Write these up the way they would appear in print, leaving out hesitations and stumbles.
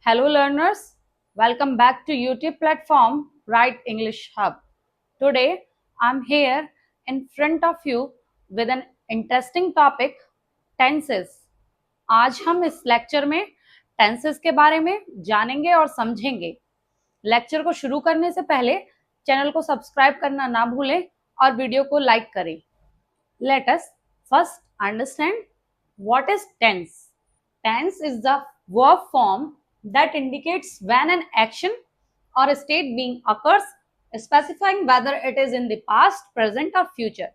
Hello learners, welcome back to YouTube platform Write English Hub. Today I'm here in front of you with an interesting topic tenses. आज हम इस lecture में tenses के बारे में जानेंगे और समझेंगे। लेक्चर को शुरू करने से पहले चैनल को सब्सक्राइब करना ना भूलें और वीडियो को लाइक करें। Let us first understand what is tense. Tense is the verb form that indicates when an action or a state being occurs, specifying whether it is in the past, present or future.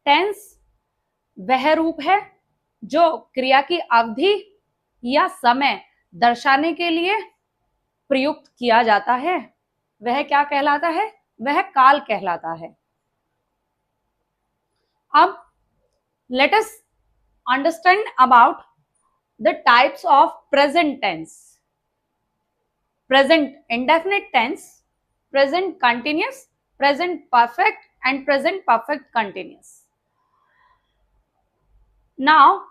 Tense वह रूप है जो क्रिया की अवधि या समय दर्शाने के लिए प्रयुक्त किया जाता है। वह क्या कहलाता है? वह काल कहलाता है। अब let us understand about the types of present tense. Present indefinite tense, present continuous, present perfect and present perfect continuous. Now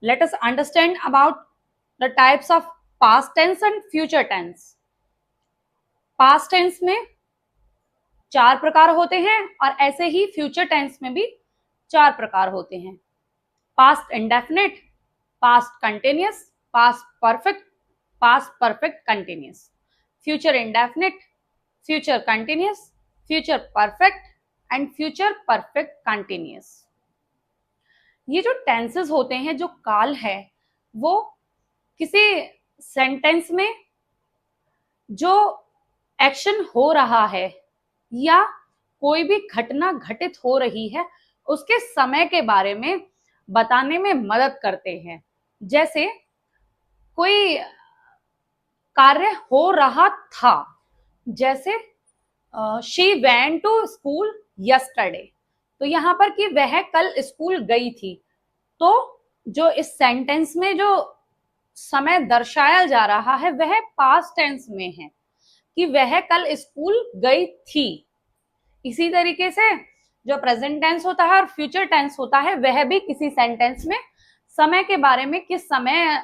let us understand about the types of past tense and future tense. Past tense में 4 प्रकार होते हैं और ऐसे ही future tense में भी 4 प्रकार होते हैं। Past indefinite, past continuous, past perfect continuous, future indefinite, future continuous, future perfect and future perfect continuous. ये जो टेंसेस होते हैं, जो काल है, वो किसी सेंटेंस में जो एक्शन हो रहा है या कोई भी घटना घटित हो रही है उसके समय के बारे में बताने में मदद करते हैं। जैसे कोई कार्य हो रहा था, जैसे she went to school yesterday, तो यहाँ पर कि वह कल स्कूल गई थी, तो जो इस सेंटेंस में जो समय दर्शाया जा रहा है वह पास्ट टेंस में है कि वह कल स्कूल गई थी। इसी तरीके से जो प्रेजेंट टेंस होता है और फ्यूचर टेंस होता है वह भी किसी सेंटेंस में समय के बारे में, किस समय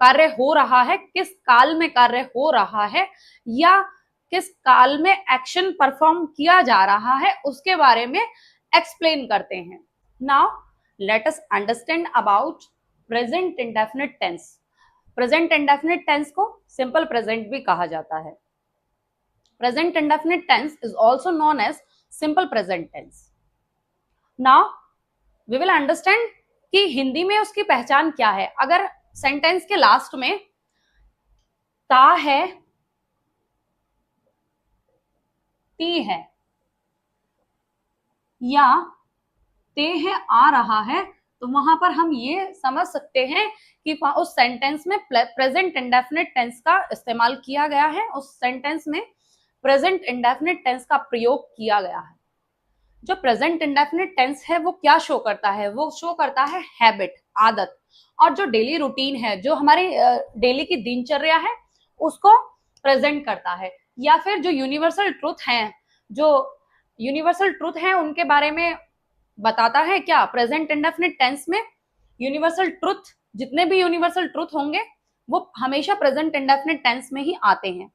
कार्य हो रहा है, किस काल में कार्य हो रहा है या किस काल में एक्शन परफॉर्म किया जा रहा है उसके बारे में एक्सप्लेन करते हैं। Now let us understand about present indefinite tense. Present indefinite tense को सिंपल प्रेजेंट भी कहा जाता है। Present indefinite tense is also known as simple present tense. Now we will understand कि हिंदी में उसकी पहचान क्या है। अगर सेंटेंस के लास्ट में ता है, ती है या ते है, आ रहा है, तो वहां पर हम ये समझ सकते हैं कि उस सेंटेंस में प्रेजेंट इंडेफिनिट टेंस का इस्तेमाल किया गया है, उस सेंटेंस में प्रेजेंट इंडेफिनिट टेंस का प्रयोग किया गया है। जो प्रेजेंट इंडेफिनिट टेंस है वो क्या शो करता है? वो शो करता है हैबिट, आदत, और जो डेली रूटीन है, जो हमारी डेली की दिनचर्या है उसको प्रेजेंट करता है। या फिर जो यूनिवर्सल ट्रुथ हैं, जो यूनिवर्सल ट्रुथ हैं उनके बारे में बताता है। क्या प्रेजेंट इंडेफिनिट टेंस में यूनिवर्सल ट्रुथ, जितने भी यूनिवर्सल ट्रुथ होंगे वो हमेशा प्रेजेंट इंडेफिनिट टेंस में ही आते हैं।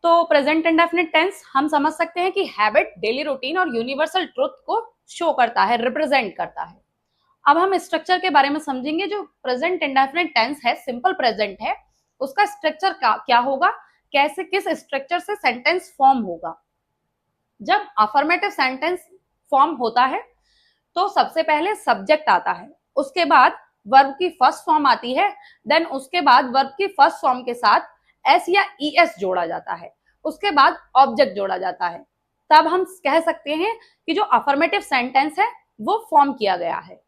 तो प्रेजेंट इंडेफिनिट टेंस हम समझ सकते हैं कि हैबिट, डेली रूटीन और यूनिवर्सल ट्रुथ को शो करता है, रिप्रेजेंट करता है। अब हम स्ट्रक्चर के बारे में समझेंगे। जो प्रेजेंट इंडेफिनिट टेंस है, सिंपल प्रेजेंट है, उसका स्ट्रक्चर क्या होगा, कैसे, किस स्ट्रक्चर से सेंटेंस फॉर्म होगा। जब अफर्मेटिव सेंटेंस फॉर्म होता है तो सबसे पहले सब्जेक्ट आता है, उसके बाद वर्ब की फर्स्ट फॉर्म आती है, देन उसके बाद वर्ब की फर्स्ट फॉर्म के साथ एस या ईएस जोड़ा जाता है, उसके बाद ऑब्जेक्ट जोड़ा जाता है। तब हम कह सकते हैं कि जो अफर्मेटिव सेंटेंस है वो फॉर्म किया गया है।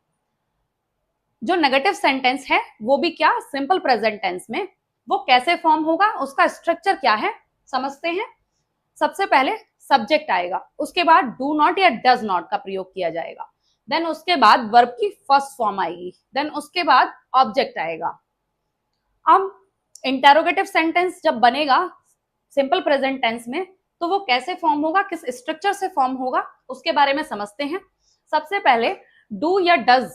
जो नेगेटिव सेंटेंस है वो भी क्या, सिंपल प्रेजेंट टेंस में वो कैसे फॉर्म होगा, उसका स्ट्रक्चर क्या है समझते हैं। सबसे पहले सब्जेक्ट आएगा, उसके बाद डू नॉट या डज नॉट का प्रयोग किया जाएगा, देन उसके बाद वर्ब की फर्स्ट फॉर्म आएगी, देन उसके बाद ऑब्जेक्ट आएगा। अब इंटेरोगेटिव सेंटेंस जब बनेगा सिंपल प्रेजेंट टेंस में तो वो कैसे फॉर्म होगा, किस स्ट्रक्चर से फॉर्म होगा उसके बारे में समझते हैं। सबसे पहले डू या डज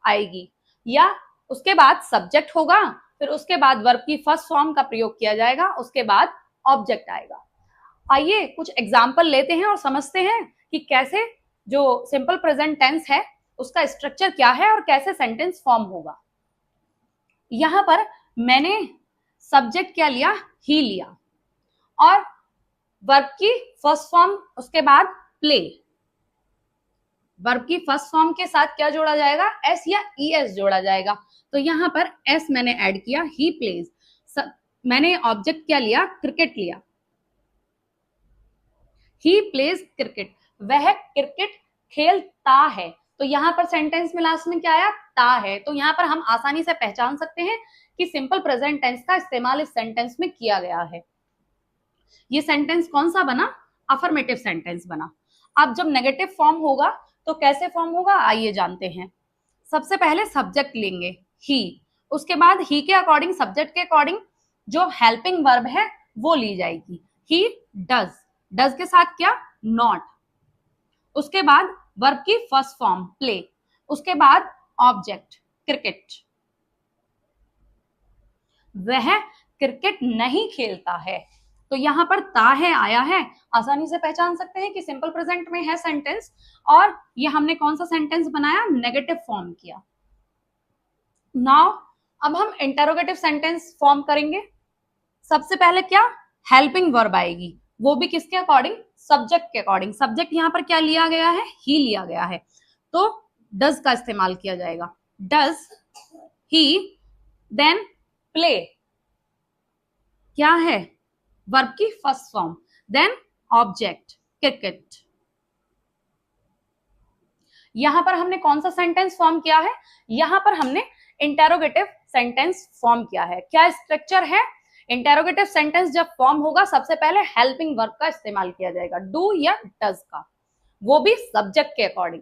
आएगी, या उसके बाद सब्जेक्ट होगा, फिर उसके बाद वर्ब की फर्स्ट फॉर्म का प्रयोग किया जाएगा, उसके बाद ऑब्जेक्ट आएगा। आइए कुछ एग्जाम्पल लेते हैं और समझते हैं कि कैसे जो सिंपल प्रेजेंट टेंस है उसका स्ट्रक्चर क्या है और कैसे सेंटेंस फॉर्म होगा। यहां पर मैंने सब्जेक्ट क्या लिया, ही लिया, और वर्ब की फर्स्ट फॉर्म, उसके बाद प्ले। वर्ब की फर्स्ट फॉर्म के साथ क्या जोड़ा जाएगा, एस या ईएस जोड़ा जाएगा। तो यहां पर एस मैंने ऐड किया, ही प्लेज। मैंने ऑब्जेक्ट क्या लिया, क्रिकेट लिया, ही प्लेज क्रिकेट, वह क्रिकेट खेलता है। तो यहां पर सेंटेंस में लास्ट में क्या आया, ता है। तो यहां पर हम आसानी से पहचान सकते हैं कि सिंपल प्रेजेंट टेंस का इस्तेमाल इस सेंटेंस में किया गया है। ये सेंटेंस कौन सा बना, अफर्मेटिव सेंटेंस बना। अब जब नेगेटिव फॉर्म होगा तो कैसे फॉर्म होगा, आइए जानते हैं। सबसे पहले सब्जेक्ट लेंगे ही, उसके बाद ही के अकॉर्डिंग, सब्जेक्ट के अकॉर्डिंग जो हेल्पिंग वर्ब है वो ली जाएगी। ही डज, डज के साथ क्या, नॉट। उसके बाद वर्ब की फर्स्ट फॉर्म प्ले, उसके बाद ऑब्जेक्ट क्रिकेट। वह क्रिकेट नहीं खेलता है। तो यहां पर ता है आया है, आसानी से पहचान सकते हैं कि सिंपल प्रेजेंट में है सेंटेंस, और ये हमने कौन सा सेंटेंस बनाया, नेगेटिव फॉर्म किया। नाउ अब हम इंटरोगेटिव सेंटेंस फॉर्म करेंगे। सबसे पहले क्या, हेल्पिंग वर्ब आएगी, वो भी किसके अकॉर्डिंग, सब्जेक्ट के अकॉर्डिंग। सब्जेक्ट यहां पर क्या लिया गया है, ही लिया गया है, तो डज का इस्तेमाल किया जाएगा। डज ही, देन प्ले क्या है, वर्ब की first form, then object cricket. यहां पर हमने कौन सा सेंटेंस फॉर्म किया है, यहां पर हमने इंटेरोगेटिव सेंटेंस फॉर्म किया है। क्या स्ट्रक्चर है, इंटेरोगेटिव सेंटेंस जब फॉर्म होगा सबसे पहले हेल्पिंग वर्ब का इस्तेमाल किया जाएगा, डू या डज का, वो भी सब्जेक्ट के अकॉर्डिंग।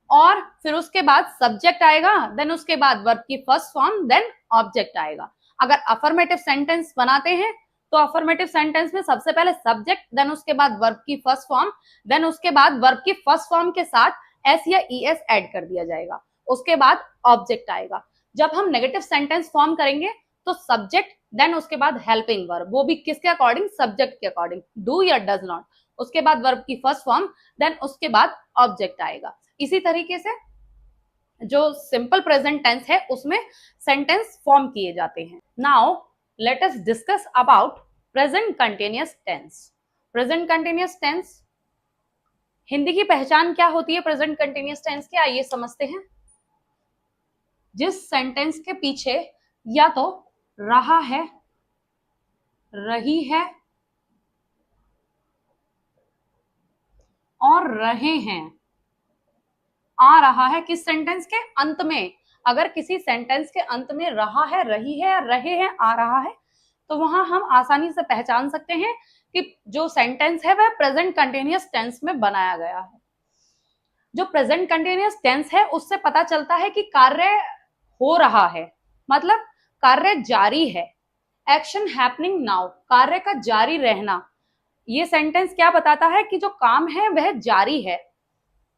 और फिर उसके बाद सब्जेक्ट आएगा, देन उसके बाद वर्ब की फर्स्ट फॉर्म, देन ऑब्जेक्ट आएगा। अगर अफर्मेटिव सेंटेंस बनाते हैं तो अफर्मेटिव सेंटेंस में सबसे पहले सब्जेक्ट, देन उसके बाद वर्ब की फर्स्ट फॉर्म, देन उसके बाद वर्ब की फर्स्ट फॉर्म के साथ एस या ईएस ऐड कर दिया जाएगा, उसके बाद ऑब्जेक्ट आएगा। जब हम नेगेटिव सेंटेंस फॉर्म करेंगे तो सब्जेक्ट, देन उसके बाद हेल्पिंग वर्ब, वो भी किसके अकॉर्डिंग, सब्जेक्ट के अकॉर्डिंग, डू या डज नॉट, उसके बाद वर्ब की फर्स्ट फॉर्म, देन उसके बाद ऑब्जेक्ट आएगा। इसी तरीके से जो सिंपल प्रेजेंट टेंस है उसमें सेंटेंस फॉर्म किए जाते हैं। Now let us discuss about present continuous tense. Present continuous tense Hindi की पहचान क्या होती है प्रेजेंट कंटिन्यूअस टेंस की, आइए समझते हैं। जिस सेंटेंस के पीछे या तो रहा है, रही है और रहे हैं, आ रहा है, किस सेंटेंस के अंत में, अगर किसी सेंटेंस के अंत में रहा है, रही है, रहे हैं, आ रहा है, तो वहां हम आसानी से पहचान सकते हैं कि जो सेंटेंस है वह प्रेजेंट कंटिन्यूअस टेंस में बनाया गया है। जो प्रेजेंट कंटिन्यूअस टेंस है उससे पता चलता है कि कार्य हो रहा है, मतलब कार्य जारी है, एक्शन हैपनिंग नाउ, कार्य का जारी रहना। ये सेंटेंस क्या बताता है कि जो काम है वह जारी है।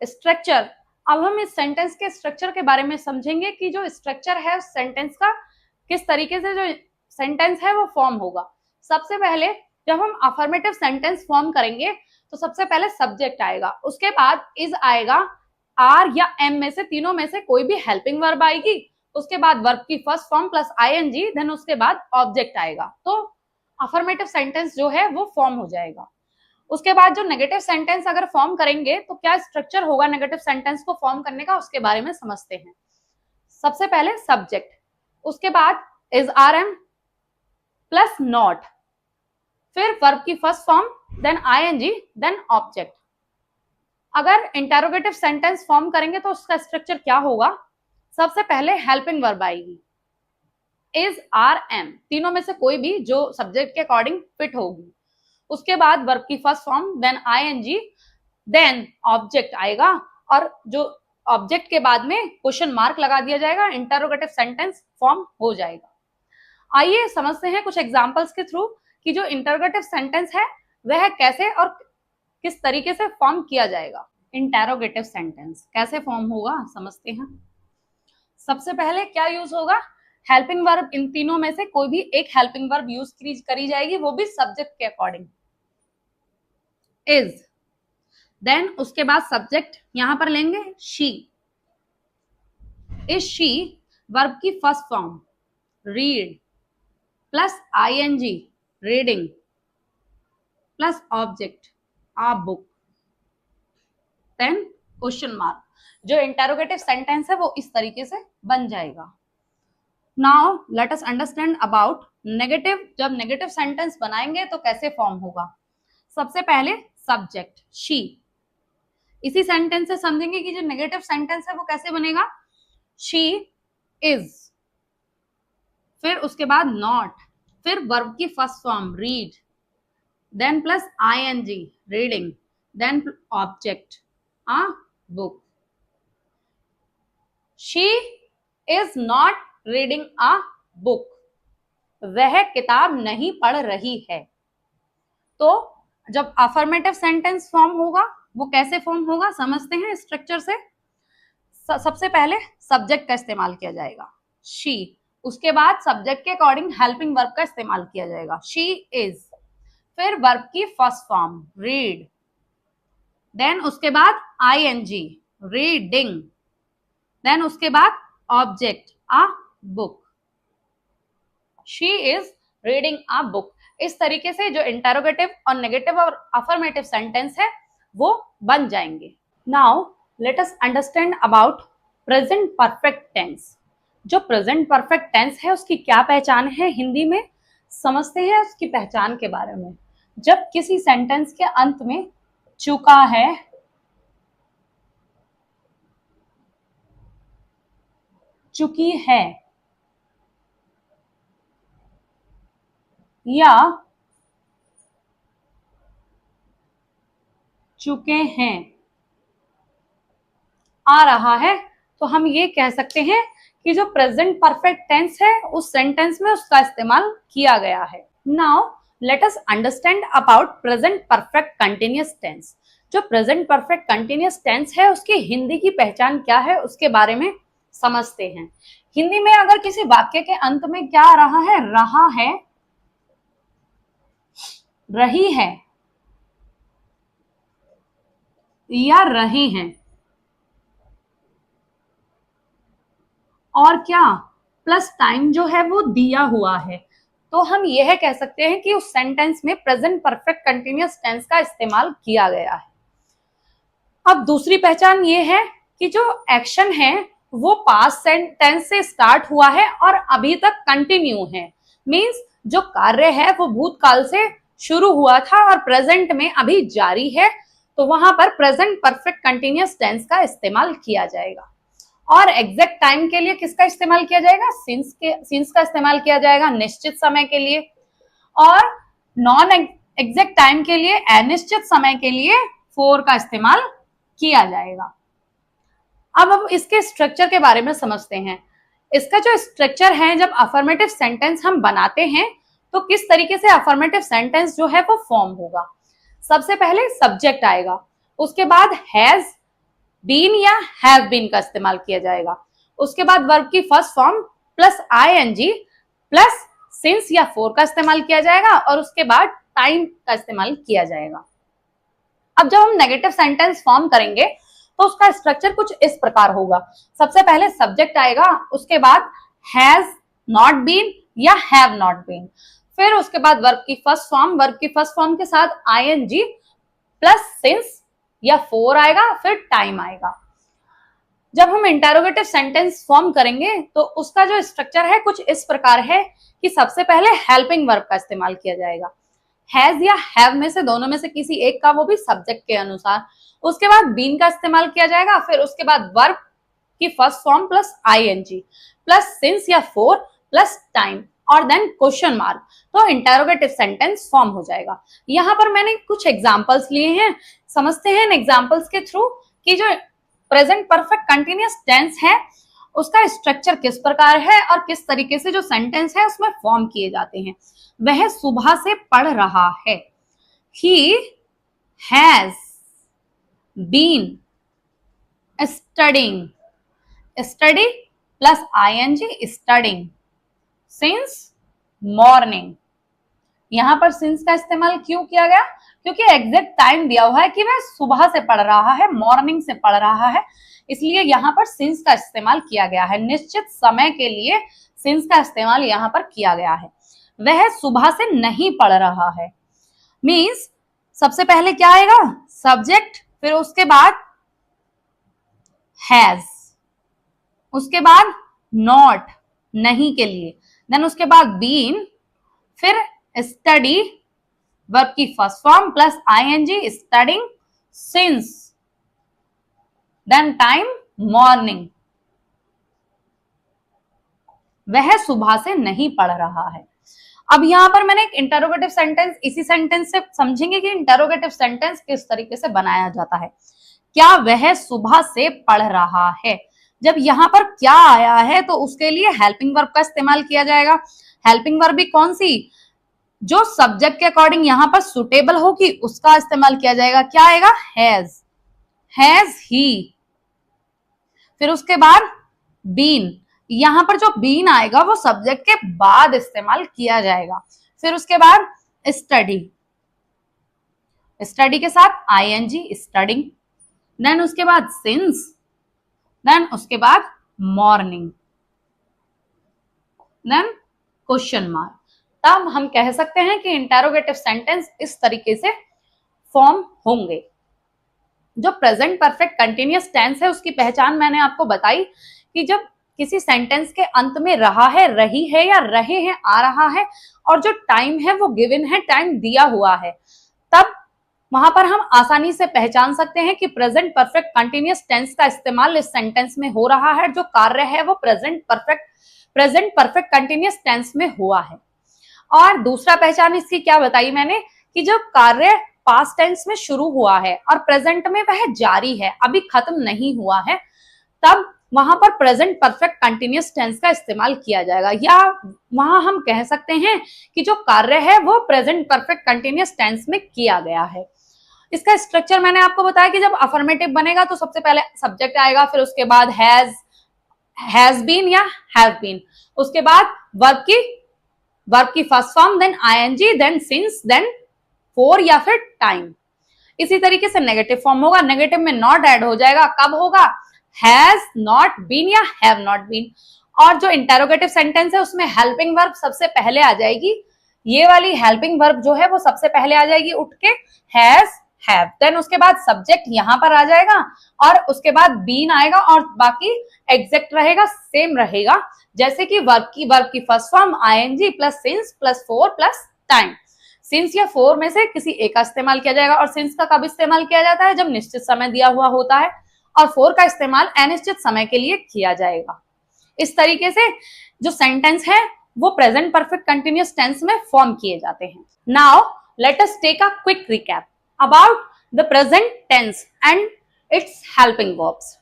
स्ट्रक्चर, अब हम इस सेंटेंस के स्ट्रक्चर के बारे में समझेंगे कि जो स्ट्रक्चर है उस सेंटेंस का, किस तरीके से जो सेंटेंस है वो फॉर्म होगा। सबसे पहले जब हम अफर्मेटिव सेंटेंस फॉर्म करेंगे तो सबसे पहले सब्जेक्ट आएगा, उसके बाद इज आएगा, आर या एम में से, तीनों में से कोई भी हेल्पिंग वर्ब आएगी, उसके बाद वर्ब की first form plus ING, then उसके बाद ऑब्जेक्ट आएगा, तो अफर्मेटिव सेंटेंस जो है वो फॉर्म हो जाएगा। उसके बाद जो नेगेटिव सेंटेंस अगर फॉर्म करेंगे तो क्या स्ट्रक्चर होगा नेगेटिव सेंटेंस को फॉर्म करने का, उसके बारे में समझते हैं। सबसे पहले सब्जेक्ट, उसके बाद is are am plus not, फिर वर्ब की first form, then ING, then object. अगर इंटेरोगेटिव सेंटेंस फॉर्म करेंगे तो उसका स्ट्रक्चर क्या होगा, सबसे पहले हेल्पिंग वर्ब आएगी, इज आर एम, तीनों में से कोई भी जो सब्जेक्ट के अकॉर्डिंग फिट होगी, उसके बाद वर्ब की first form, then ING, then object आएगा, और जो ऑब्जेक्ट के बाद में क्वेश्चन मार्क लगा दिया जाएगा, इंटरोगेटिव सेंटेंस फॉर्म हो जाएगा। आइए समझते हैं कुछ एग्जांपल्स के थ्रू कि जो इंटरोगेटिव सेंटेंस है वह कैसे और किस तरीके से फॉर्म किया जाएगा। इंटरोगेटिव सेंटेंस कैसे फॉर्म होगा समझते हैं। सबसे पहले क्या यूज होगा, हेल्पिंग वर्ब इन तीनों में से कोई भी एक हेल्पिंग वर्ब यूज करी जाएगी, वो भी सब्जेक्ट के अकॉर्डिंग। इज, देन उसके बाद सब्जेक्ट यहां पर लेंगे शी। इज शी वर्ब की first form read plus ING reading plus object a book, then question mark. जो इंटेरोगेटिव सेंटेंस है वो इस तरीके से बन जाएगा। Now let us understand about negative. जब नेगेटिव सेंटेंस बनाएंगे तो कैसे फॉर्म होगा। सबसे पहले सब्जेक्ट शी। इसी सेंटेंस से समझेंगे कि जो नेगेटिव सेंटेंस है वो कैसे बनेगा। शी इज, फिर उसके बाद नॉट, फिर वर्ब की first form read, then plus ING reading, then object a book. She is not reading a book, वह किताब नहीं पढ़ रही है। तो जब अफर्मेटिव सेंटेंस फॉर्म होगा वो कैसे फॉर्म होगा समझते हैं स्ट्रक्चर से। सबसे पहले सब्जेक्ट का इस्तेमाल किया जाएगा शी, उसके बाद सब्जेक्ट के अकॉर्डिंग हेल्पिंग वर्ब का इस्तेमाल किया जाएगा शी इज, फिर वर्ब की फर्स्ट फॉर्म रीड, देन उसके बाद आईएनजी रीडिंग, देन उसके बाद object a book. She is reading a book. इस तरीके से जो इंटेरोगेटिव और नेगेटिव और अफर्मेटिव सेंटेंस है वो बन जाएंगे। Now let us understand about present perfect tense. जो प्रेजेंट परफेक्ट टेंस है उसकी क्या पहचान है हिंदी में, समझते हैं उसकी पहचान के बारे में। जब किसी सेंटेंस के अंत में चुका है, चुकी है या चुके हैं आ रहा है, तो हम ये कह सकते हैं कि जो प्रेजेंट परफेक्ट टेंस है उस सेंटेंस में उसका इस्तेमाल किया गया है। Now let us understand about present perfect continuous tense. जो प्रेजेंट परफेक्ट कंटिन्यूअस टेंस है उसकी हिंदी की पहचान क्या है उसके बारे में समझते हैं। हिंदी में अगर किसी वाक्य के अंत में क्या आ रहा है, रही है या रहे हैं, और क्या प्लस टाइम जो है वो दिया हुआ है, तो हम यह कह सकते हैं कि उस सेंटेंस में प्रेजेंट परफेक्ट कंटिन्यूअस टेंस का इस्तेमाल किया गया है। अब दूसरी पहचान ये है कि जो एक्शन है वो पास्ट टेंस से स्टार्ट हुआ है और अभी तक कंटिन्यू है। मींस जो कार्य है वो भूतकाल से शुरू हुआ था और प्रेजेंट में अभी जारी है, तो वहां पर प्रेजेंट परफेक्ट कंटिन्यूअस टेंस का इस्तेमाल किया जाएगा। और एग्जैक्ट टाइम के लिए किसका इस्तेमाल किया जाएगा, सिंस का इस्तेमाल किया जाएगा निश्चित समय के लिए, और नॉन एग्जैक्ट टाइम के लिए अनिश्चित समय के लिए फोर का इस्तेमाल किया जाएगा। अब इसके स्ट्रक्चर के बारे में समझते हैं। इसका जो स्ट्रक्चर है, जब अफर्मेटिव सेंटेंस हम बनाते हैं तो किस तरीके से अफर्मेटिव सेंटेंस जो है वो फॉर्म होगा। सबसे पहले सब्जेक्ट आएगा, उसके बाद हैज बीन या हैव बीन का इस्तेमाल किया जाएगा, उसके बाद वर्ब की first form plus ING plus since या फोर का इस्तेमाल किया जाएगा, और उसके बाद टाइम का इस्तेमाल किया जाएगा। अब जब हम नेगेटिव सेंटेंस फॉर्म करेंगे तो उसका स्ट्रक्चर कुछ इस प्रकार होगा। सबसे पहले सब्जेक्ट आएगा, उसके बाद हैज नॉट बीन या हैव नॉट बीन, फिर उसके बाद वर्ब की फर्स्ट फॉर्म के साथ आईएनजी प्लस सिंस या फोर आएगा, फिर टाइम आएगा। जब हम इंटेरोगेटिव सेंटेंस फॉर्म करेंगे तो उसका जो स्ट्रक्चर है कुछ इस प्रकार है कि सबसे पहले हेल्पिंग वर्ब का इस्तेमाल किया जाएगा, हैज या हैव में से दोनों में से किसी एक का, वो भी सब्जेक्ट के अनुसार। उसके बाद बीन का इस्तेमाल किया जाएगा, फिर उसके बाद वर्ब की first form plus ING plus since या फोर प्लस टाइम और देन क्वेश्चन मार्क, तो इंटेरोगेटिव सेंटेंस फॉर्म हो जाएगा। यहां पर मैंने कुछ एग्जांपल्स लिए हैं, समझते हैं इन एग्जांपल्स के थ्रू कि जो प्रेजेंट परफेक्ट कंटिन्यूअस टेंस है उसका स्ट्रक्चर किस प्रकार है और किस तरीके से जो सेंटेंस है उसमें फॉर्म किए जाते हैं। वह सुबह से पढ़ रहा है, he has been studying, study plus ing studying, since morning. यहां पर सिंस का इस्तेमाल क्यों किया गया? क्योंकि एग्जैक्ट टाइम दिया हुआ है कि वह सुबह से पढ़ रहा है, मॉर्निंग से पढ़ रहा है, इसलिए यहाँ पर सिंस का इस्तेमाल किया गया है। निश्चित समय के लिए सिंस का इस्तेमाल यहाँ पर किया गया है। वह सुबह से नहीं पढ़ रहा है मीन्स सबसे पहले क्या आएगा? सब्जेक्ट, फिर उसके बाद हैज, उसके बाद नॉट नहीं के लिए, देन उसके बाद बीन, फिर स्टडी वर्ब की first form plus ING studying, since, then time morning. वह सुबह से नहीं पढ़ रहा है। अब यहां पर मैंने एक इंटरोगेटिव सेंटेंस, इसी सेंटेंस से समझेंगे कि इंटरोगेटिव सेंटेंस किस तरीके से बनाया जाता है। क्या वह सुबह से पढ़ रहा है? जब यहां पर क्या आया है तो उसके लिए हेल्पिंग वर्ब का इस्तेमाल किया जाएगा। हेल्पिंग वर्ब भी कौन सी? जो सब्जेक्ट के अकॉर्डिंग यहां पर सुटेबल होगी उसका इस्तेमाल किया जाएगा। क्या आएगा? Has he. फिर उसके बाद बीन, यहां पर जो बीन आएगा वो सब्जेक्ट के बाद इस्तेमाल किया जाएगा। फिर उसके बाद स्टडी, स्टडी के साथ आईएनजी स्टडिंग, देन उसके बाद सिंस, देन उसके बाद मॉर्निंग, देन क्वेश्चन मार्क। तब हम कह सकते हैं कि इंटरोगेटिव सेंटेंस इस तरीके से फॉर्म होंगे। जो प्रेजेंट परफेक्ट कंटिन्यूअस टेंस है उसकी पहचान मैंने आपको बताई कि जब किसी सेंटेंस के अंत में रहा है, रही है या रहे हैं आ रहा है और जो टाइम है वो गिवन है, टाइम दिया हुआ है, तब वहां पर हम आसानी से पहचान सकते हैं कि प्रेजेंट परफेक्ट कंटिन्यूअस टेंस का इस्तेमाल इस सेंटेंस में हो रहा है। जो कार्य है वो प्रेजेंट परफेक्ट कंटिन्यूअस टेंस में हुआ है। और दूसरा पहचान इसकी क्या बताई मैंने कि जो कार्य पास्ट टेंस में शुरू हुआ है और प्रेजेंट में वह जारी है, अभी खत्म नहीं हुआ है, तब वहां पर प्रेजेंट परफेक्ट कंटिन्यूअस टेंस का इस्तेमाल किया जाएगा। या वहां हम कह सकते हैं कि जो कार्य है वो प्रेजेंट परफेक्ट कंटिन्यूअस टेंस में किया गया है। इसका स्ट्रक्चर मैंने आपको बताया कि जब अफर्मेटिव बनेगा तो सबसे पहले सब्जेक्ट आएगा, फिर उसके बाद हैज बीन या हैव बीन, उसके बाद वर्ब की first form, then ING, then since, then for या फिर टाइम। इसी तरीके से नेगेटिव फॉर्म होगा, नेगेटिव में नॉट ऐड हो जाएगा। कब होगा? हैज नॉट बीन या हैव नॉट बीन। और जो इंटरोगेटिव सेंटेंस है उसमें हेल्पिंग वर्ब सबसे पहले आ जाएगी। ये वाली हेल्पिंग वर्ब जो है वो सबसे पहले आ जाएगी उठ के, हैज, हैव, देन उसके बाद सब्जेक्ट यहां पर आ जाएगा और उसके बाद बीन आएगा और बाकी एग्जैक्ट रहेगा, सेम रहेगा जैसे कि वर्ब की first form ING plus since plus for plus time. Since या फॉर में से किसी एक का इस्तेमाल किया जाएगा। और सिंस का कब इस्तेमाल किया जाता है? जब निश्चित समय दिया हुआ होता है। और फॉर का इस्तेमाल अनिश्चित समय के लिए किया जाएगा। इस तरीके से जो सेंटेंस है वो प्रेजेंट परफेक्ट कंटिन्यूअस टेंस में फॉर्म किए जाते हैं। Now let us take a quick recap about the present tense and its helping verbs.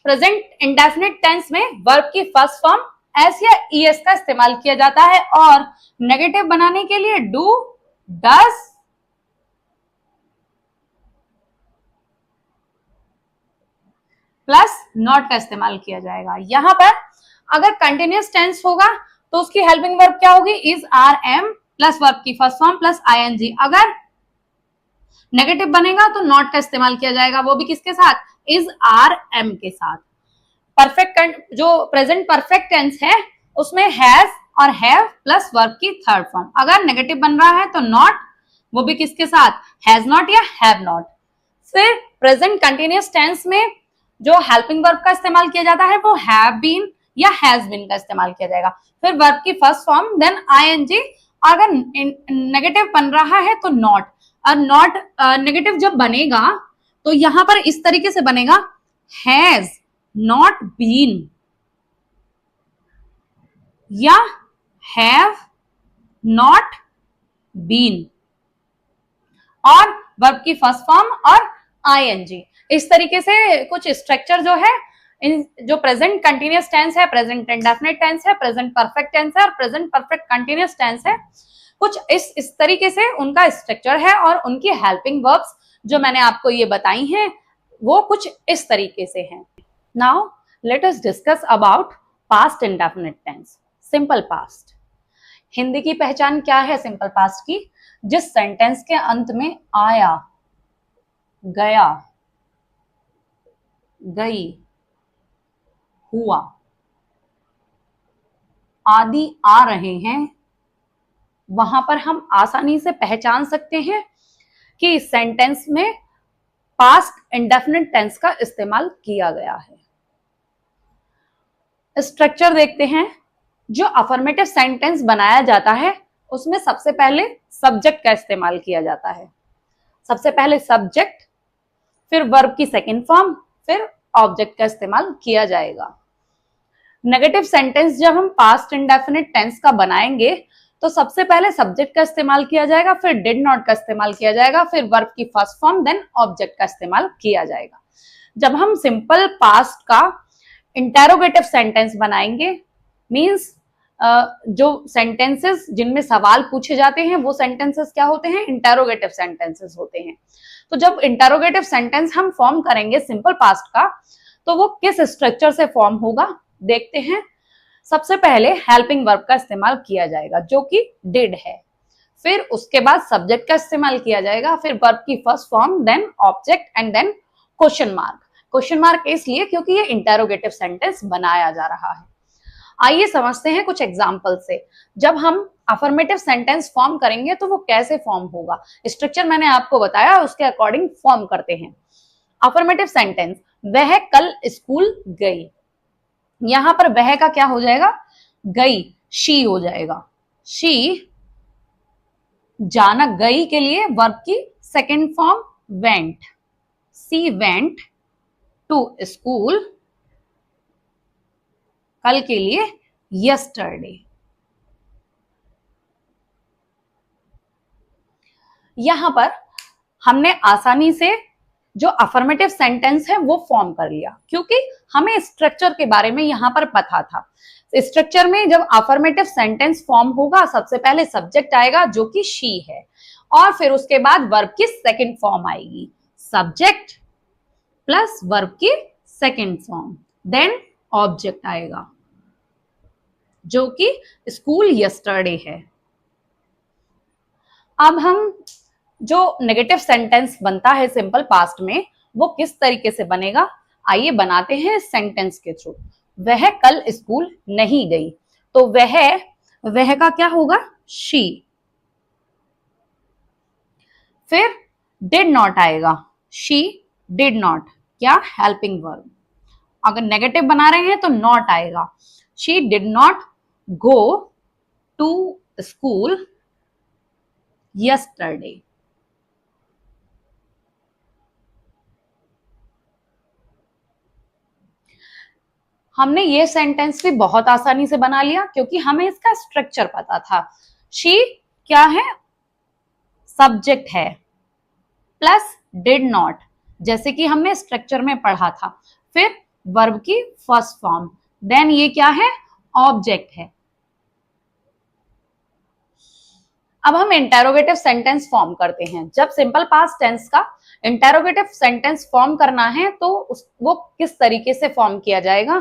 Present indefinite tense में वर्ब की फर्स्ट फॉर्म एस या ईएस का इस्तेमाल किया जाता है और नेगेटिव बनाने के लिए डू, डस, प्लस नॉट का इस्तेमाल किया जाएगा। यहां पर अगर कंटिन्यूअस टेंस होगा तो उसकी हेल्पिंग वर्ब क्या होगी? Is, are, am plus verb की फर्स्ट फॉर्म प्लस आईएनजी। अगर नेगेटिव बनेगा तो नॉट का इस्तेमाल किया जाएगा, वो भी किसके साथ? इज, आर, एम के साथ। परफेक्ट जो प्रेजेंट परफेक्ट टेंस है उसमें हैज और हैव प्लस वर्ब की थर्ड फॉर्म। अगर नेगेटिव बन रहा है तो नॉट, वो भी किसके साथ? हैज नॉट या हैव नॉट। फिर प्रेजेंट कंटिन्यूअस टेंस में जो हेल्पिंग वर्ब का इस्तेमाल किया जाता है वो हैव बीन या हैज बीन का इस्तेमाल किया जाएगा। फिर वर्ब की फर्स्ट फॉर्म, देन आईएनजी। अगर नेगेटिव बन रहा है तो नॉट। और नॉट नेगेटिव जब बनेगा तो यहां पर इस तरीके से बनेगा, हैज नॉट बीन या हैव नॉट बीन, और वर्ब की फर्स्ट फॉर्म और आईएनजी। इस तरीके से कुछ स्ट्रक्चर जो है इन जो प्रेजेंट कंटिन्यूअस टेंस है, प्रेजेंट इंडेफिनिट टेंस है, प्रेजेंट परफेक्ट टेंस है और प्रेजेंट परफेक्ट कंटिन्यूअस टेंस है, कुछ इस तरीके से उनका स्ट्रक्चर है और उनकी हेल्पिंग वर्ब्स जो मैंने आपको ये बताई हैं वो कुछ इस तरीके से हैं। Now let us discuss about past indefinite tense. Simple past. Hindi की पहचान क्या है सिंपल पास्ट की? जिस सेंटेंस के अंत में आया, गया, गई, हुआ आदि आ रहे हैं, वहां पर हम आसानी से पहचान सकते हैं कि इस सेंटेंस में पास्ट इंडेफिनिट टेंस का इस्तेमाल किया गया है। स्ट्रक्चर देखते हैं। जो अफर्मेटिव सेंटेंस बनाया जाता है उसमें सबसे पहले सब्जेक्ट का इस्तेमाल किया जाता है। सबसे पहले सब्जेक्ट, फिर वर्ब की सेकंड फॉर्म, फिर ऑब्जेक्ट का इस्तेमाल किया जाएगा। नेगेटिव सेंटेंस जब हम पास्ट इंडेफिनिट टेंस का बनाएंगे तो सबसे पहले सब्जेक्ट का इस्तेमाल किया जाएगा, फिर डिड नॉट का इस्तेमाल किया जाएगा, फिर वर्ब की फर्स्ट फॉर्म, देन ऑब्जेक्ट का इस्तेमाल किया जाएगा। जब हम सिंपल पास्ट का इंटेरोगेटिव सेंटेंस बनाएंगे, मींस जो सेंटेंसेस जिनमें सवाल पूछे जाते हैं वो सेंटेंसेस क्या होते हैं? इंटेरोगेटिव सेंटेंसेस होते हैं। तो जब इंटेरोगेटिव सेंटेंस हम फॉर्म करेंगे सिंपल पास्ट का, तो वो किस स्ट्रक्चर से फॉर्म होगा देखते हैं। सबसे पहले हेल्पिंग वर्ब का इस्तेमाल किया जाएगा जो कि डिड है, फिर उसके बाद सब्जेक्ट का इस्तेमाल किया जाएगा, फिर वर्ब की first form, then object and then question mark. Question mark इसलिए क्योंकि ये इंटेरोगेटिव सेंटेंस बनाया जा रहा है। आइए समझते हैं कुछ एग्जाम्पल से। जब हम अफर्मेटिव सेंटेंस फॉर्म करेंगे तो वो कैसे फॉर्म होगा, स्ट्रक्चर मैंने आपको बताया, उसके अकॉर्डिंग फॉर्म करते हैं। अफर्मेटिव सेंटेंस, वह कल स्कूल गई। यहां पर वह का क्या हो जाएगा? गई, शी हो जाएगा। शी, जाना, गई के लिए वर्ब की second form went. She went to school, कल के लिए यस्टरडे। यहां पर हमने आसानी से जो अफर्मेटिव सेंटेंस है वो फॉर्म कर लिया क्योंकि हमें स्ट्रक्चर के बारे में यहां पर पता था। स्ट्रक्चर में जब अफर्मेटिव सेंटेंस फॉर्म होगा सबसे पहले सब्जेक्ट आएगा जो कि शी है, और फिर उसके बाद वर्ब की सेकंड फॉर्म आएगी, सब्जेक्ट प्लस वर्ब की सेकंड फॉर्म, देन ऑब्जेक्ट आएगा जो कि स्कूल यस्टरडे है। अब हम जो नेगेटिव सेंटेंस बनता है सिंपल पास्ट में वो किस तरीके से बनेगा, आइए बनाते हैं सेंटेंस के थ्रू। वह कल स्कूल नहीं गई, तो वह का क्या होगा? शी। फिर डिड नॉट आएगा, शी डिड नॉट, क्या? Helping verb. अगर नेगेटिव बना रहे हैं तो नॉट आएगा, she did not go to school yesterday. हमने ये सेंटेंस भी बहुत आसानी से बना लिया क्योंकि हमें इसका स्ट्रक्चर पता था। शी क्या है? सब्जेक्ट है प्लस डिड नॉट, जैसे कि हमने स्ट्रक्चर में पढ़ा था, फिर वर्ब की फर्स्ट फॉर्म, देन ये क्या है? ऑब्जेक्ट है। अब हम इंटेरोगेटिव सेंटेंस फॉर्म करते हैं। जब सिंपल पास्ट टेंस का इंटेरोगेटिव सेंटेंस फॉर्म करना है तो वो किस तरीके से फॉर्म किया जाएगा,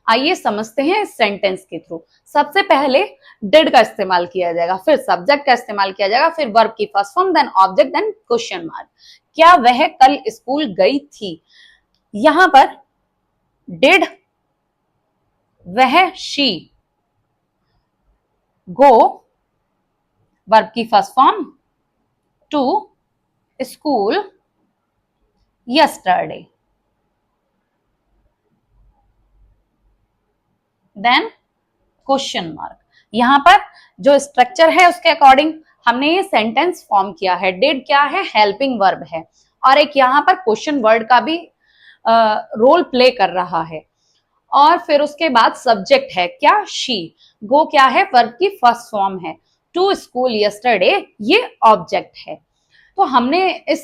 आइए समझते हैं इस सेंटेंस के थ्रू। सबसे पहले डिड का इस्तेमाल किया जाएगा, फिर सब्जेक्ट का इस्तेमाल किया जाएगा, फिर वर्ब की first form, then object, then question mark. क्या वह कल स्कूल गई थी? यहां पर डिड, वह शी, गो वर्ब की first form, to school yesterday, then question mark. यहां पर जो स्ट्रक्चर है उसके अकॉर्डिंग हमने ये सेंटेंस फॉर्म किया है। डिड क्या है? हेल्पिंग वर्ब है, और एक यहां पर क्वेश्चन वर्ड का भी रोल प्ले कर रहा है, और फिर उसके बाद सब्जेक्ट है क्या? शी। गो क्या है? वर्ब की फर्स्ट फॉर्म है। टू स्कूल यस्टरडे ये ऑब्जेक्ट है। तो हमने इस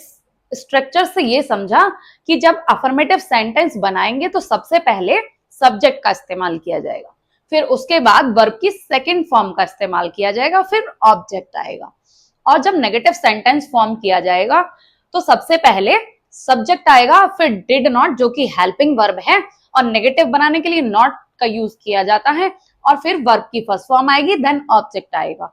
स्ट्रक्चर से ये समझा कि जब अफर्मेटिव सेंटेंस बनाएंगे तो सबसे पहले सब्जेक्ट का इस्तेमाल किया जाएगा, फिर उसके बाद वर्ब की सेकंड फॉर्म का इस्तेमाल किया जाएगा, फिर ऑब्जेक्ट आएगा। और जब नेगेटिव सेंटेंस फॉर्म किया जाएगा तो सबसे पहले सब्जेक्ट आएगा, फिर डिड नॉट जो कि हेल्पिंग वर्ब है, और नेगेटिव बनाने के लिए नॉट का यूज किया जाता है, और फिर वर्ब की फर्स्ट फॉर्म आएगी, देन ऑब्जेक्ट आएगा।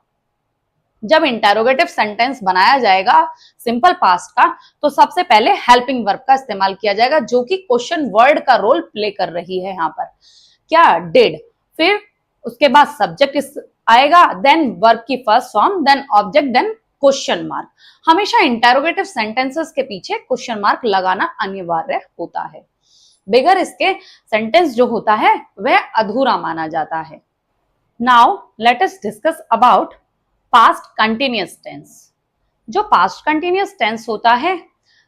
जब इंटेरोगेटिव सेंटेंस बनाया जाएगा सिंपल पास्ट का, तो सबसे पहले हेल्पिंग वर्ब का इस्तेमाल किया जाएगा, जो कि क्वेश्चन वर्ड का रोल प्ले कर रही है यहाँ पर, क्या, डिड। फिर उसके बाद सब्जेक्ट आएगा, देन वर्ब की first form, then object, then question mark. हमेशा इंटेरोगेटिव सेंटेंसेस के पीछे क्वेश्चन मार्क लगाना अनिवार्य होता है, बगैर इसके सेंटेंस जो होता है वह अधूरा माना जाता है। Now let us discuss about past continuous tense. जो पास्ट कंटिन्यूअस टेंस होता है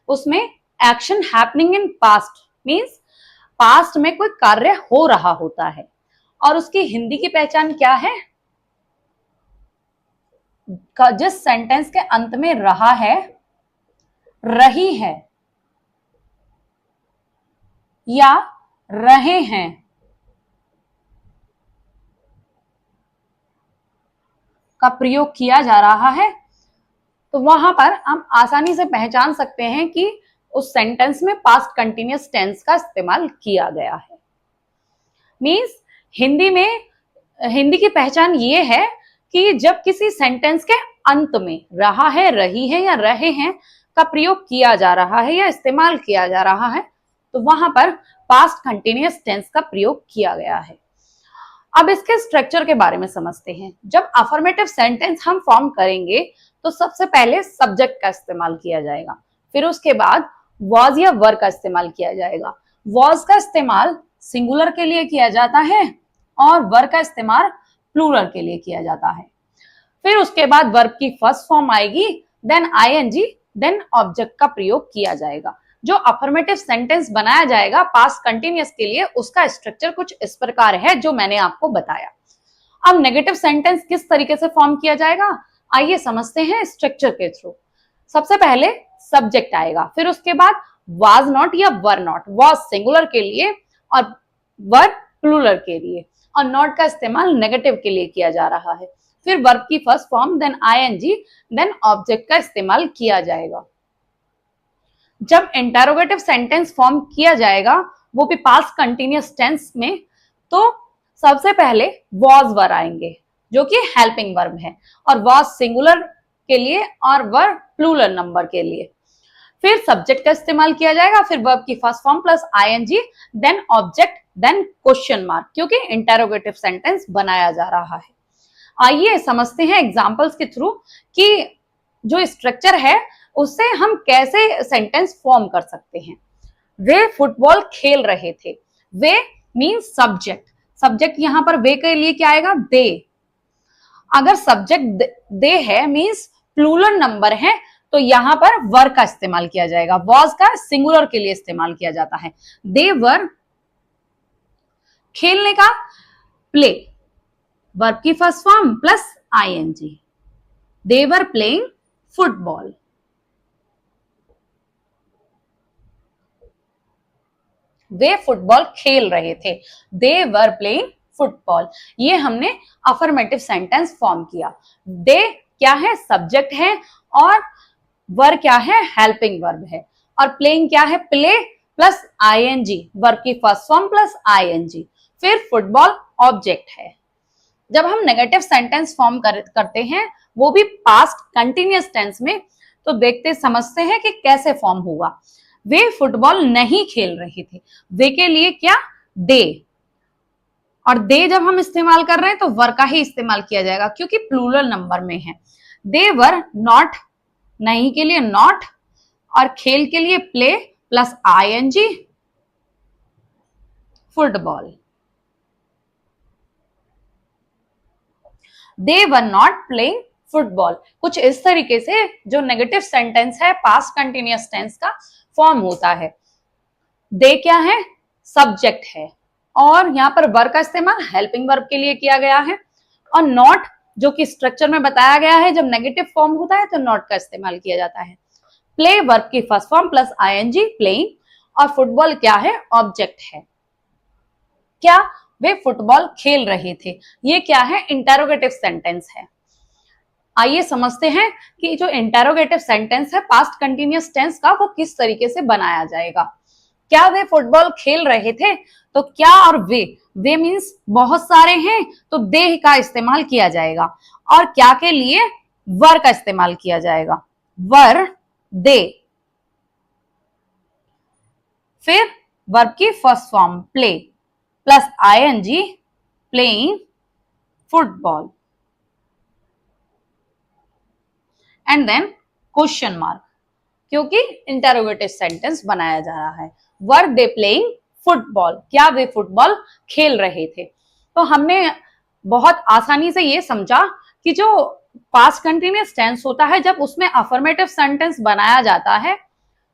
उसमें action happening in past means past में कोई कार्य हो रहा होता है, और उसकी हिंदी की पहचान क्या है, जिस सेंटेंस के अंत में रहा है, रही है या रहे हैं का प्रयोग किया जा रहा है, तो वहां पर हम आसानी से पहचान सकते हैं कि उस सेंटेंस में पास्ट कंटिन्यूअस टेंस का इस्तेमाल किया गया है। मींस हिंदी की पहचान ये है कि जब किसी सेंटेंस के अंत में रहा है, रही है या रहे हैं का प्रयोग किया जा रहा है या इस्तेमाल किया जा रहा है, तो वहां पर पास्ट कंटिन्यूअस टेंस का प्रयोग किया गया है। अब इसके स्ट्रक्चर के बारे में समझते हैं। जब अफर्मेटिव सेंटेंस हम फॉर्म करेंगे तो सबसे पहले सब्जेक्ट का इस्तेमाल किया जाएगा, फिर उसके बाद वॉज या वर का इस्तेमाल किया जाएगा। वॉज का इस्तेमाल सिंगुलर के लिए किया जाता है और वर का इस्तेमाल प्लूरल के लिए किया जाता है। फिर उसके बाद वर्ब की फर्स्ट फॉर्म आएगी, देन आईएनजी, देन ऑब्जेक्ट का प्रयोग किया जाएगा। जो अफर्मेटिव सेंटेंस बनाया जाएगा पास्ट कंटिन्यूअस के लिए, उसका स्ट्रक्चर कुछ इस प्रकार है जो मैंने आपको बताया। अब नेगेटिव सेंटेंस किस तरीके से फॉर्म किया जाएगा, आइए समझते हैं स्ट्रक्चर के थ्रू। सबसे पहले सब्जेक्ट आएगा, फिर उसके बाद वाज नॉट या वर नॉट, वाज सिंगुलर के लिए और वर प्लूरल के लिए, और नॉट का इस्तेमाल नेगेटिव के लिए किया जा रहा है। फिर वर्ब की first form, then ING, then object का इस्तेमाल किया जाएगा। जब इंटेरोगेटिव सेंटेंस फॉर्म किया जाएगा वो भी पास्ट कंटिन्यूअस टेंस में, तो सबसे पहले वॉज वर आएंगे जो कि हेल्पिंग वर्ब है, और वॉज सिंगुलर के लिए और वर प्लूरल नंबर के लिए। फिर सब्जेक्ट का इस्तेमाल किया जाएगा, फिर वर्ब की first form plus ING, then object, then question mark, क्योंकि इंटेरोगेटिव सेंटेंस बनाया जा रहा है। आइए समझते हैं एग्जांपल्स के थ्रू कि जो स्ट्रक्चर है उससे हम कैसे सेंटेंस फॉर्म कर सकते हैं। वे फुटबॉल खेल रहे थे, वे मींस सब्जेक्ट, सब्जेक्ट यहां पर वे के लिए क्या आएगा, दे। अगर सब्जेक्ट दे है मींस प्लूरल नंबर है, तो यहां पर वर का इस्तेमाल किया जाएगा। वॉज का सिंगुलर के लिए इस्तेमाल किया जाता है। दे वर, खेलने का प्ले, वर्ब की first form plus ING, they were playing football. वे फुटबॉल खेल रहे थे, दे वर प्लेइंग फुटबॉल। ये हमने अफर्मेटिव सेंटेंस फॉर्म किया। दे क्या है, सब्जेक्ट है, और वर क्या है, हेल्पिंग वर्ब है, और प्लेइंग क्या है, प्ले प्लस आईएनजी, वर्ब की फर्स्ट फॉर्म प्लस आईएनजी। फिर फुटबॉल ऑब्जेक्ट है। जब हम नेगेटिव सेंटेंस फॉर्म करते हैं वो भी पास्ट कंटिन्यूअस टेंस में, तो देखते समझते हैं कि कैसे फॉर्म हुआ। वे फुटबॉल नहीं खेल रहे थे, वे के लिए क्या, दे, और दे जब हम इस्तेमाल कर रहे हैं तो वर का ही इस्तेमाल किया जाएगा क्योंकि प्लूरल नंबर में है। दे वर नॉट, नहीं के लिए नॉट, और खेल के लिए play plus ING, football. They were not playing football. कुछ इस तरीके से जो नेगेटिव सेंटेंस है पास्ट कंटिन्यूअस टेंस का फॉर्म होता है। दे क्या है, सब्जेक्ट है, और यहां पर वर का इस्तेमाल हेल्पिंग वर्ब के लिए किया गया है, और नॉट जो कि स्ट्रक्चर में बताया गया है जब नेगेटिव फॉर्म होता है तो नॉट का इस्तेमाल किया जाता है। प्ले वर्ब की first form plus ING, playing, और फुटबॉल क्या है, ऑब्जेक्ट है। क्या, वे फुटबॉल खेल रहे थे, ये क्या है, इंटेरोगेटिव सेंटेंस है। आइए समझते हैं कि जो इंटेरोगेटिव सेंटेंस है पास्ट कंटिन्यूअस टेंस का वो किस तरीके से बनाया जाएगा। क्या वे फुटबॉल खेल रहे थे, तो क्या और वे मीन्स बहुत सारे हैं, तो दे का इस्तेमाल किया जाएगा। और क्या के लिए, वर का इस्तेमाल किया जाएगा, वर दे। फिर वर्ब की first form play plus ING, playing football, and then question mark, क्योंकि इंटरोगेटिव सेंटेंस बनाया जा रहा है। वर दे प्लेइंग फुटबॉल, क्या वे फुटबॉल खेल रहे थे। तो हमने बहुत आसानी से ये समझा कि जो पास्ट कंटिन्यूअस टेंस होता है, जब उसमें अफर्मेटिव सेंटेंस बनाया जाता है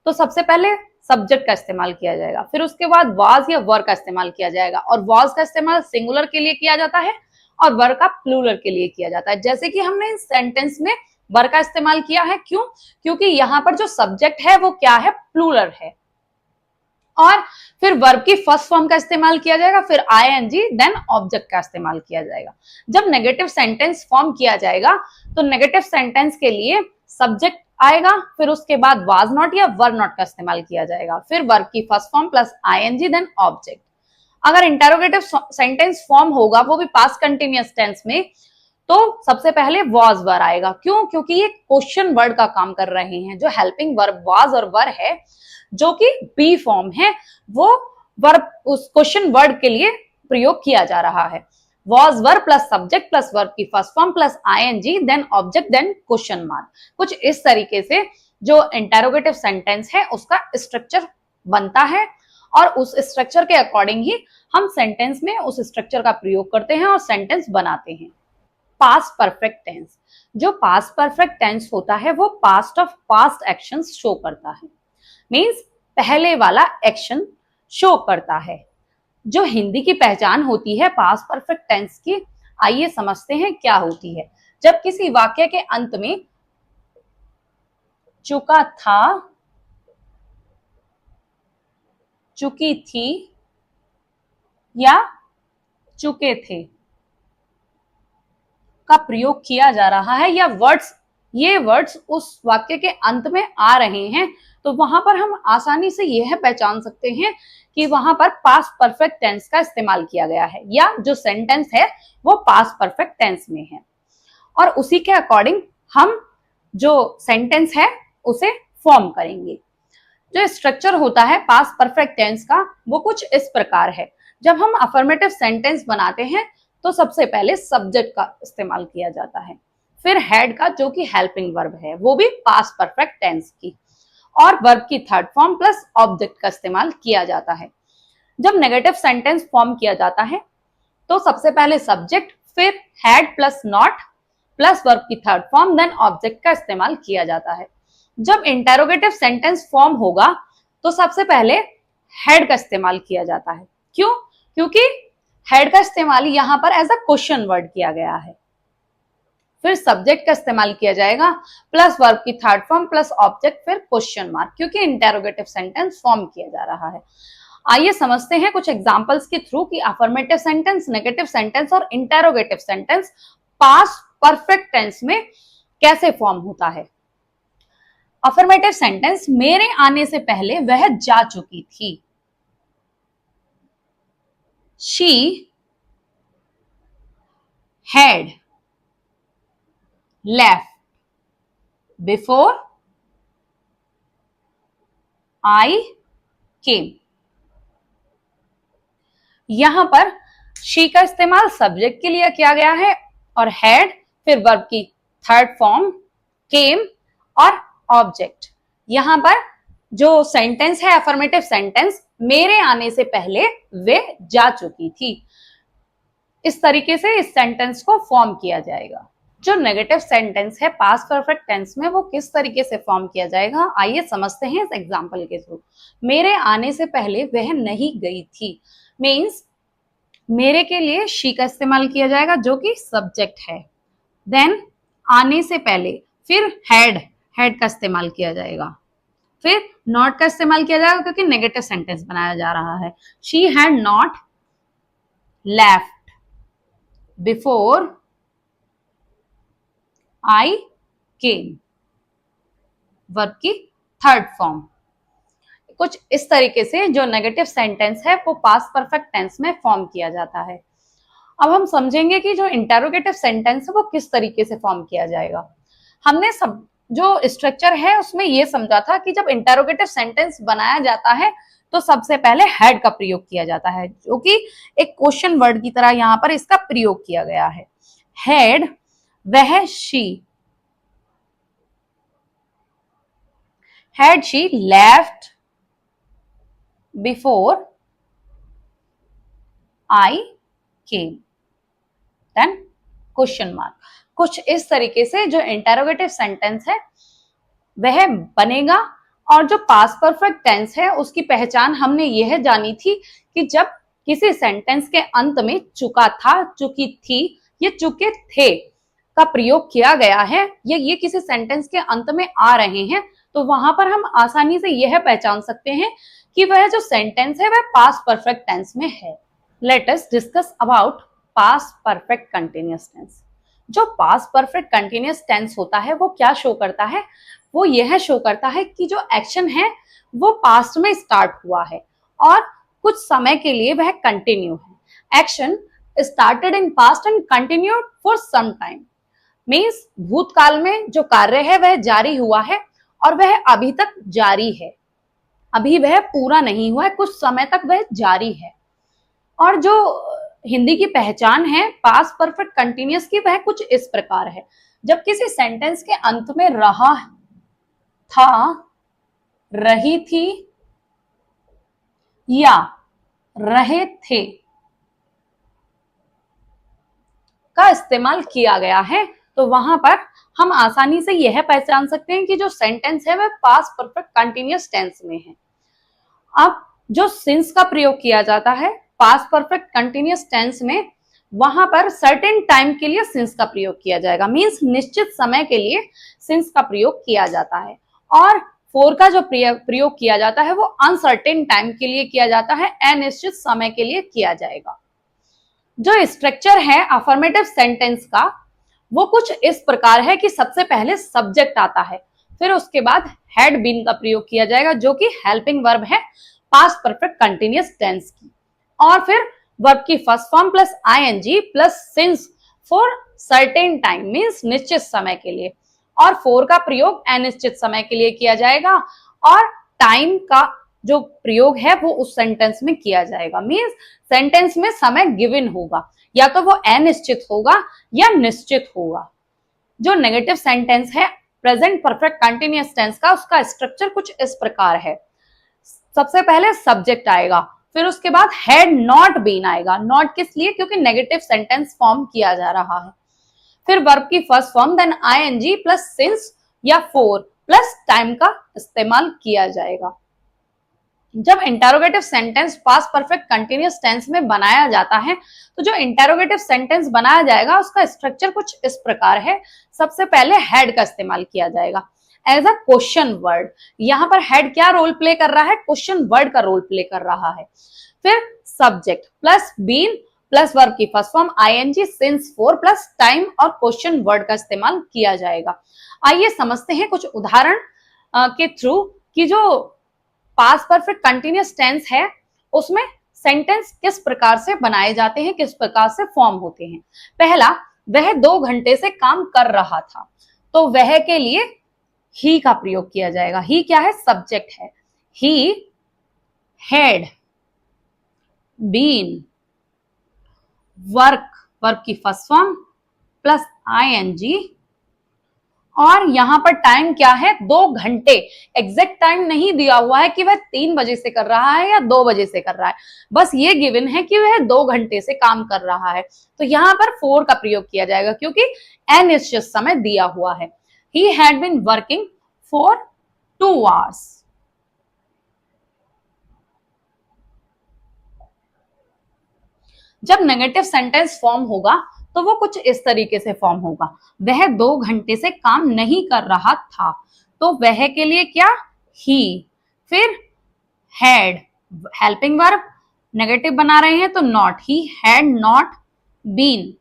तो सबसे पहले सब्जेक्ट का इस्तेमाल किया जाएगा, फिर उसके बाद वाज या वर का इस्तेमाल किया जाएगा, और वाज का इस्तेमाल सिंगुलर के लिए किया जाता है और वर का प्लूरल के लिए किया जाता है। जैसे कि हमने इस सेंटेंस में वर का इस्तेमाल किया है, क्यों, क्योंकि यहाँ पर जो सब्जेक्ट है वो क्या है, प्लूरल है। और फिर वर्ब की फर्स्ट फॉर्म का इस्तेमाल किया जाएगा, फिर आईएनजी, देन ऑब्जेक्ट का इस्तेमाल किया जाएगा। जब नेगेटिव सेंटेंस फॉर्म किया जाएगा तो नेगेटिव सेंटेंस के लिए सब्जेक्ट आएगा, फिर उसके बाद वाज नॉट या वर नॉट का इस्तेमाल किया जाएगा, फिर वर्ब की first form plus ING then object. अगर इंटरोगेटिव सेंटेंस फॉर्म होगा वो भी पास्ट कंटिन्यूअस टेंस में, तो सबसे पहले वाज वर आएगा। क्यों, क्योंकि ये क्वेश्चन वर्ड का काम कर रहे हैं। जो हेल्पिंग वर्ब वाज और वर है जो कि बी फॉर्म है, वो वर्ब उस क्वेश्चन वर्ड के लिए प्रयोग किया जा रहा है। was were plus subject plus verb की first form plus ING then object then question mark. कुछ इस तरीके से जो इंटरोगेटिव सेंटेंस है उसका स्ट्रक्चर बनता है, और उस स्ट्रक्चर के अकॉर्डिंग ही हम सेंटेंस में उस स्ट्रक्चर का प्रयोग करते हैं और सेंटेंस बनाते हैं। पास्ट परफेक्ट टेंस, जो पास्ट परफेक्ट टेंस होता है वो past of past actions show करता है, मीन्स पहले वाला एक्शन शो करता है। जो हिंदी की पहचान होती है पास्ट परफेक्ट टेंस की, आइए समझते हैं क्या होती है। जब किसी वाक्य के अंत में चुका था, चुकी थी या चुके थे का प्रयोग किया जा रहा है, या ये वर्ड्स उस वाक्य के अंत में आ रहे हैं, तो वहां पर हम आसानी से यह पहचान सकते हैं कि वहां पर पास्ट परफेक्ट टेंस का इस्तेमाल किया गया है, या जो सेंटेंस है वो पास्ट परफेक्ट टेंस में है। और उसी के अकॉर्डिंग हम जो सेंटेंस है उसे फॉर्म करेंगे। जो स्ट्रक्चर होता है पास्ट परफेक्ट टेंस का वो कुछ इस प्रकार है। जब हम अफर्मेटिव सेंटेंस बनाते हैं तो सबसे पहले सब्जेक्ट का इस्तेमाल किया जाता है, फिर हेड का जो कि हेल्पिंग वर्ब है वो भी पास्ट परफेक्ट टेंस की, और वर्ब की थर्ड फॉर्म प्लस ऑब्जेक्ट का इस्तेमाल किया जाता है। जब नेगेटिव सेंटेंस फॉर्म किया जाता है तो सबसे पहले सब्जेक्ट, फिर head plus not plus verb की थर्ड फॉर्म देन ऑब्जेक्ट का इस्तेमाल किया जाता है। जब इंटरोगेटिव सेंटेंस फॉर्म होगा तो सबसे पहले हेड का इस्तेमाल किया जाता है। क्यों, क्योंकि हेड का इस्तेमाल यहाँ पर एज अ क्वेश्चन वर्ड किया गया है। फिर सब्जेक्ट का इस्तेमाल किया जाएगा प्लस वर्ब की थर्ड फॉर्म प्लस ऑब्जेक्ट, फिर क्वेश्चन मार्क, क्योंकि इंटरोगेटिव सेंटेंस फॉर्म किया जा रहा है। आइए समझते हैं कुछ एग्जांपल्स के थ्रू कि अफर्मेटिव सेंटेंस, नेगेटिव सेंटेंस और interrogative sentence past perfect tense में कैसे फॉर्म होता है। अफर्मेटिव सेंटेंस, मेरे आने से पहले वह जा चुकी थी। She had left before I came। यहां पर she का इस्तेमाल सब्जेक्ट के लिए किया गया है, और had फिर वर्ब की थर्ड फॉर्म, came और ऑब्जेक्ट। यहां पर जो सेंटेंस है अफर्मेटिव सेंटेंस, मेरे आने से पहले वे जा चुकी थी। इस तरीके से इस सेंटेंस को फॉर्म किया जाएगा। जो नेगेटिव सेंटेंस है पास्ट परफेक्ट टेंस में वो किस तरीके से फॉर्म किया जाएगा, आइए समझते हैं इस एग्जांपल के थ्रू। मेरे आने से पहले वह नहीं गई थी, मीन्स मेरे के लिए शी का इस्तेमाल किया जाएगा जो कि सब्जेक्ट है। देन आने से पहले फिर हेड का इस्तेमाल किया जाएगा, फिर नॉट का इस्तेमाल किया जाएगा क्योंकि नेगेटिव सेंटेंस बनाया जा रहा है। She had not left before I came, verb की थर्ड फॉर्म। कुछ इस तरीके से जो नेगेटिव सेंटेंस है वो पास्ट परफेक्ट टेंस में फॉर्म किया जाता है। अब हम समझेंगे कि जो इंटेरोगेटिव सेंटेंस है वो किस तरीके से फॉर्म किया जाएगा। हमने सब जो स्ट्रक्चर है उसमें ये समझा था कि जब इंटेरोगेटिव सेंटेंस बनाया जाता है तो सबसे पहले हैड का प्रयोग किया जाता है, जो कि एक क्वेश्चन वर्ड की तरह यहाँ पर इसका प्रयोग किया गया है। हैड वह she, had she left before I came, then question mark. कुछ इस तरीके से जो इंटेरोगेटिव सेंटेंस है वह बनेगा। और जो पास्ट परफेक्ट टेंस है उसकी पहचान हमने यह जानी थी कि जब किसी सेंटेंस के अंत में चुका था, चुकी थी या चुके थे का प्रयोग किया गया है, या ये किसी सेंटेंस के अंत में आ रहे हैं, तो वहां पर हम आसानी से यह पहचान सकते हैं कि वह जो सेंटेंस है वह पास्ट परफेक्ट टेंस में है। Let us discuss about past perfect continuous tense. जो पास्ट परफेक्ट कंटिन्यूअस टेंस होता है वो क्या शो करता है? वो यह शो करता है कि जो एक्शन है वो पास्ट में स्टार्ट हुआ है और कुछ समय के लिए वह कंटिन्यू है। Action started in past and continued for some time, means भूतकाल में जो कार्य है वह जारी हुआ है और वह अभी तक जारी है, अभी वह पूरा नहीं हुआ है, कुछ समय तक वह जारी है। और जो हिंदी की पहचान है पास्ट परफेक्ट कंटिन्यूअस की वह कुछ इस प्रकार है। जब किसी सेंटेंस के अंत में रहा था, रही थी या रहे थे का इस्तेमाल किया गया है, तो वहां पर हम आसानी से यह पहचान सकते हैं कि जो सेंटेंस है वह पास्ट परफेक्ट कंटिन्यूअस टेंस में है। अब जो सिंस का प्रयोग किया जाता है पास्ट परफेक्ट कंटिन्यूअस टेंस में, वहां पर सर्टेन टाइम के लिए सिंस का प्रयोग किया जाएगा, मींस निश्चित समय के लिए सिंस का प्रयोग किया जाता है। और फोर का जो प्रयोग किया जाता है वो अनसर्टेन टाइम के लिए किया जाता है, अनिश्चित समय के लिए किया जाएगा। जो स्ट्रक्चर है अफर्मेटिव सेंटेंस का वो कुछ इस प्रकार है कि सबसे पहले सब्जेक्ट आता है, फिर उसके बाद हैड बीन का प्रयोग किया जाएगा जो कि हेल्पिंग वर्ब है पास्ट परफेक्ट कंटिन्यूअस टेंस की, और फिर वर्ब की first form plus ING plus since for certain time means निश्चित समय के लिए, और फोर का प्रयोग अनिश्चित समय के लिए किया जाएगा और टाइम का जो प्रयोग है वो उस सेंटेंस में किया जाएगा, मींस सेंटेंस में समय गिवन होगा, या तो वो अनिश्चित होगा या निश्चित होगा। जो नेगेटिव सेंटेंस है प्रेजेंट परफेक्ट कंटिन्यूअस टेंस का, उसका स्ट्रक्चर कुछ इस प्रकार है। सबसे पहले सब्जेक्ट आएगा, फिर उसके बाद हैड नॉट बीन आएगा, नॉट किस लिए? क्योंकि नेगेटिव सेंटेंस फॉर्म किया जा रहा है। फिर वर्ब की first form then ING plus since या फोर प्लस टाइम का इस्तेमाल किया जाएगा। जब interrogative sentence past perfect continuous tense में बनाया जाता है तो जो इंटेरोगेटिव सेंटेंस बनाया जाएगा उसका स्ट्रक्चर कुछ इस प्रकार है। सबसे पहले हैड का इस्तेमाल किया जाएगा एज अ क्वेश्चन वर्ड। यहाँ पर हेड क्या रोल प्ले कर रहा है? क्वेश्चन वर्ड का रोल प्ले कर रहा है। फिर subject plus been plus verb की first form ING since for plus time और क्वेश्चन वर्ड का इस्तेमाल किया जाएगा। आइए समझते हैं कुछ उदाहरण के थ्रू कि जो पास्ट परफेक्ट कंटिन्यूअस टेंस है उसमें सेंटेंस किस प्रकार से बनाए जाते हैं, किस प्रकार से फॉर्म होते हैं। पहला, वह 2 घंटे से काम कर रहा था, तो वह के लिए ही का प्रयोग किया जाएगा। ही क्या है? सब्जेक्ट है। He had been work, work की फर्स्ट फॉर्म प्लस आईएनजी, और यहां पर टाइम क्या है? 2 घंटे। एग्जैक्ट टाइम नहीं दिया हुआ है कि वह 3 बजे से कर रहा है या 2 बजे से कर रहा है, बस ये गिवन है कि वह 2 घंटे से काम कर रहा है, तो यहां पर फोर का प्रयोग किया जाएगा क्योंकि अनिश्चित समय दिया हुआ है। He had been working for 2 hours. जब नेगेटिव सेंटेंस फॉर्म होगा तो वो कुछ इस तरीके से फॉर्म होगा। वह 2 घंटे से काम नहीं कर रहा था, तो वह के लिए क्या? ही। फिर हैड हेल्पिंग वर्ब, नेगेटिव बना रहे हैं तो not. He had not been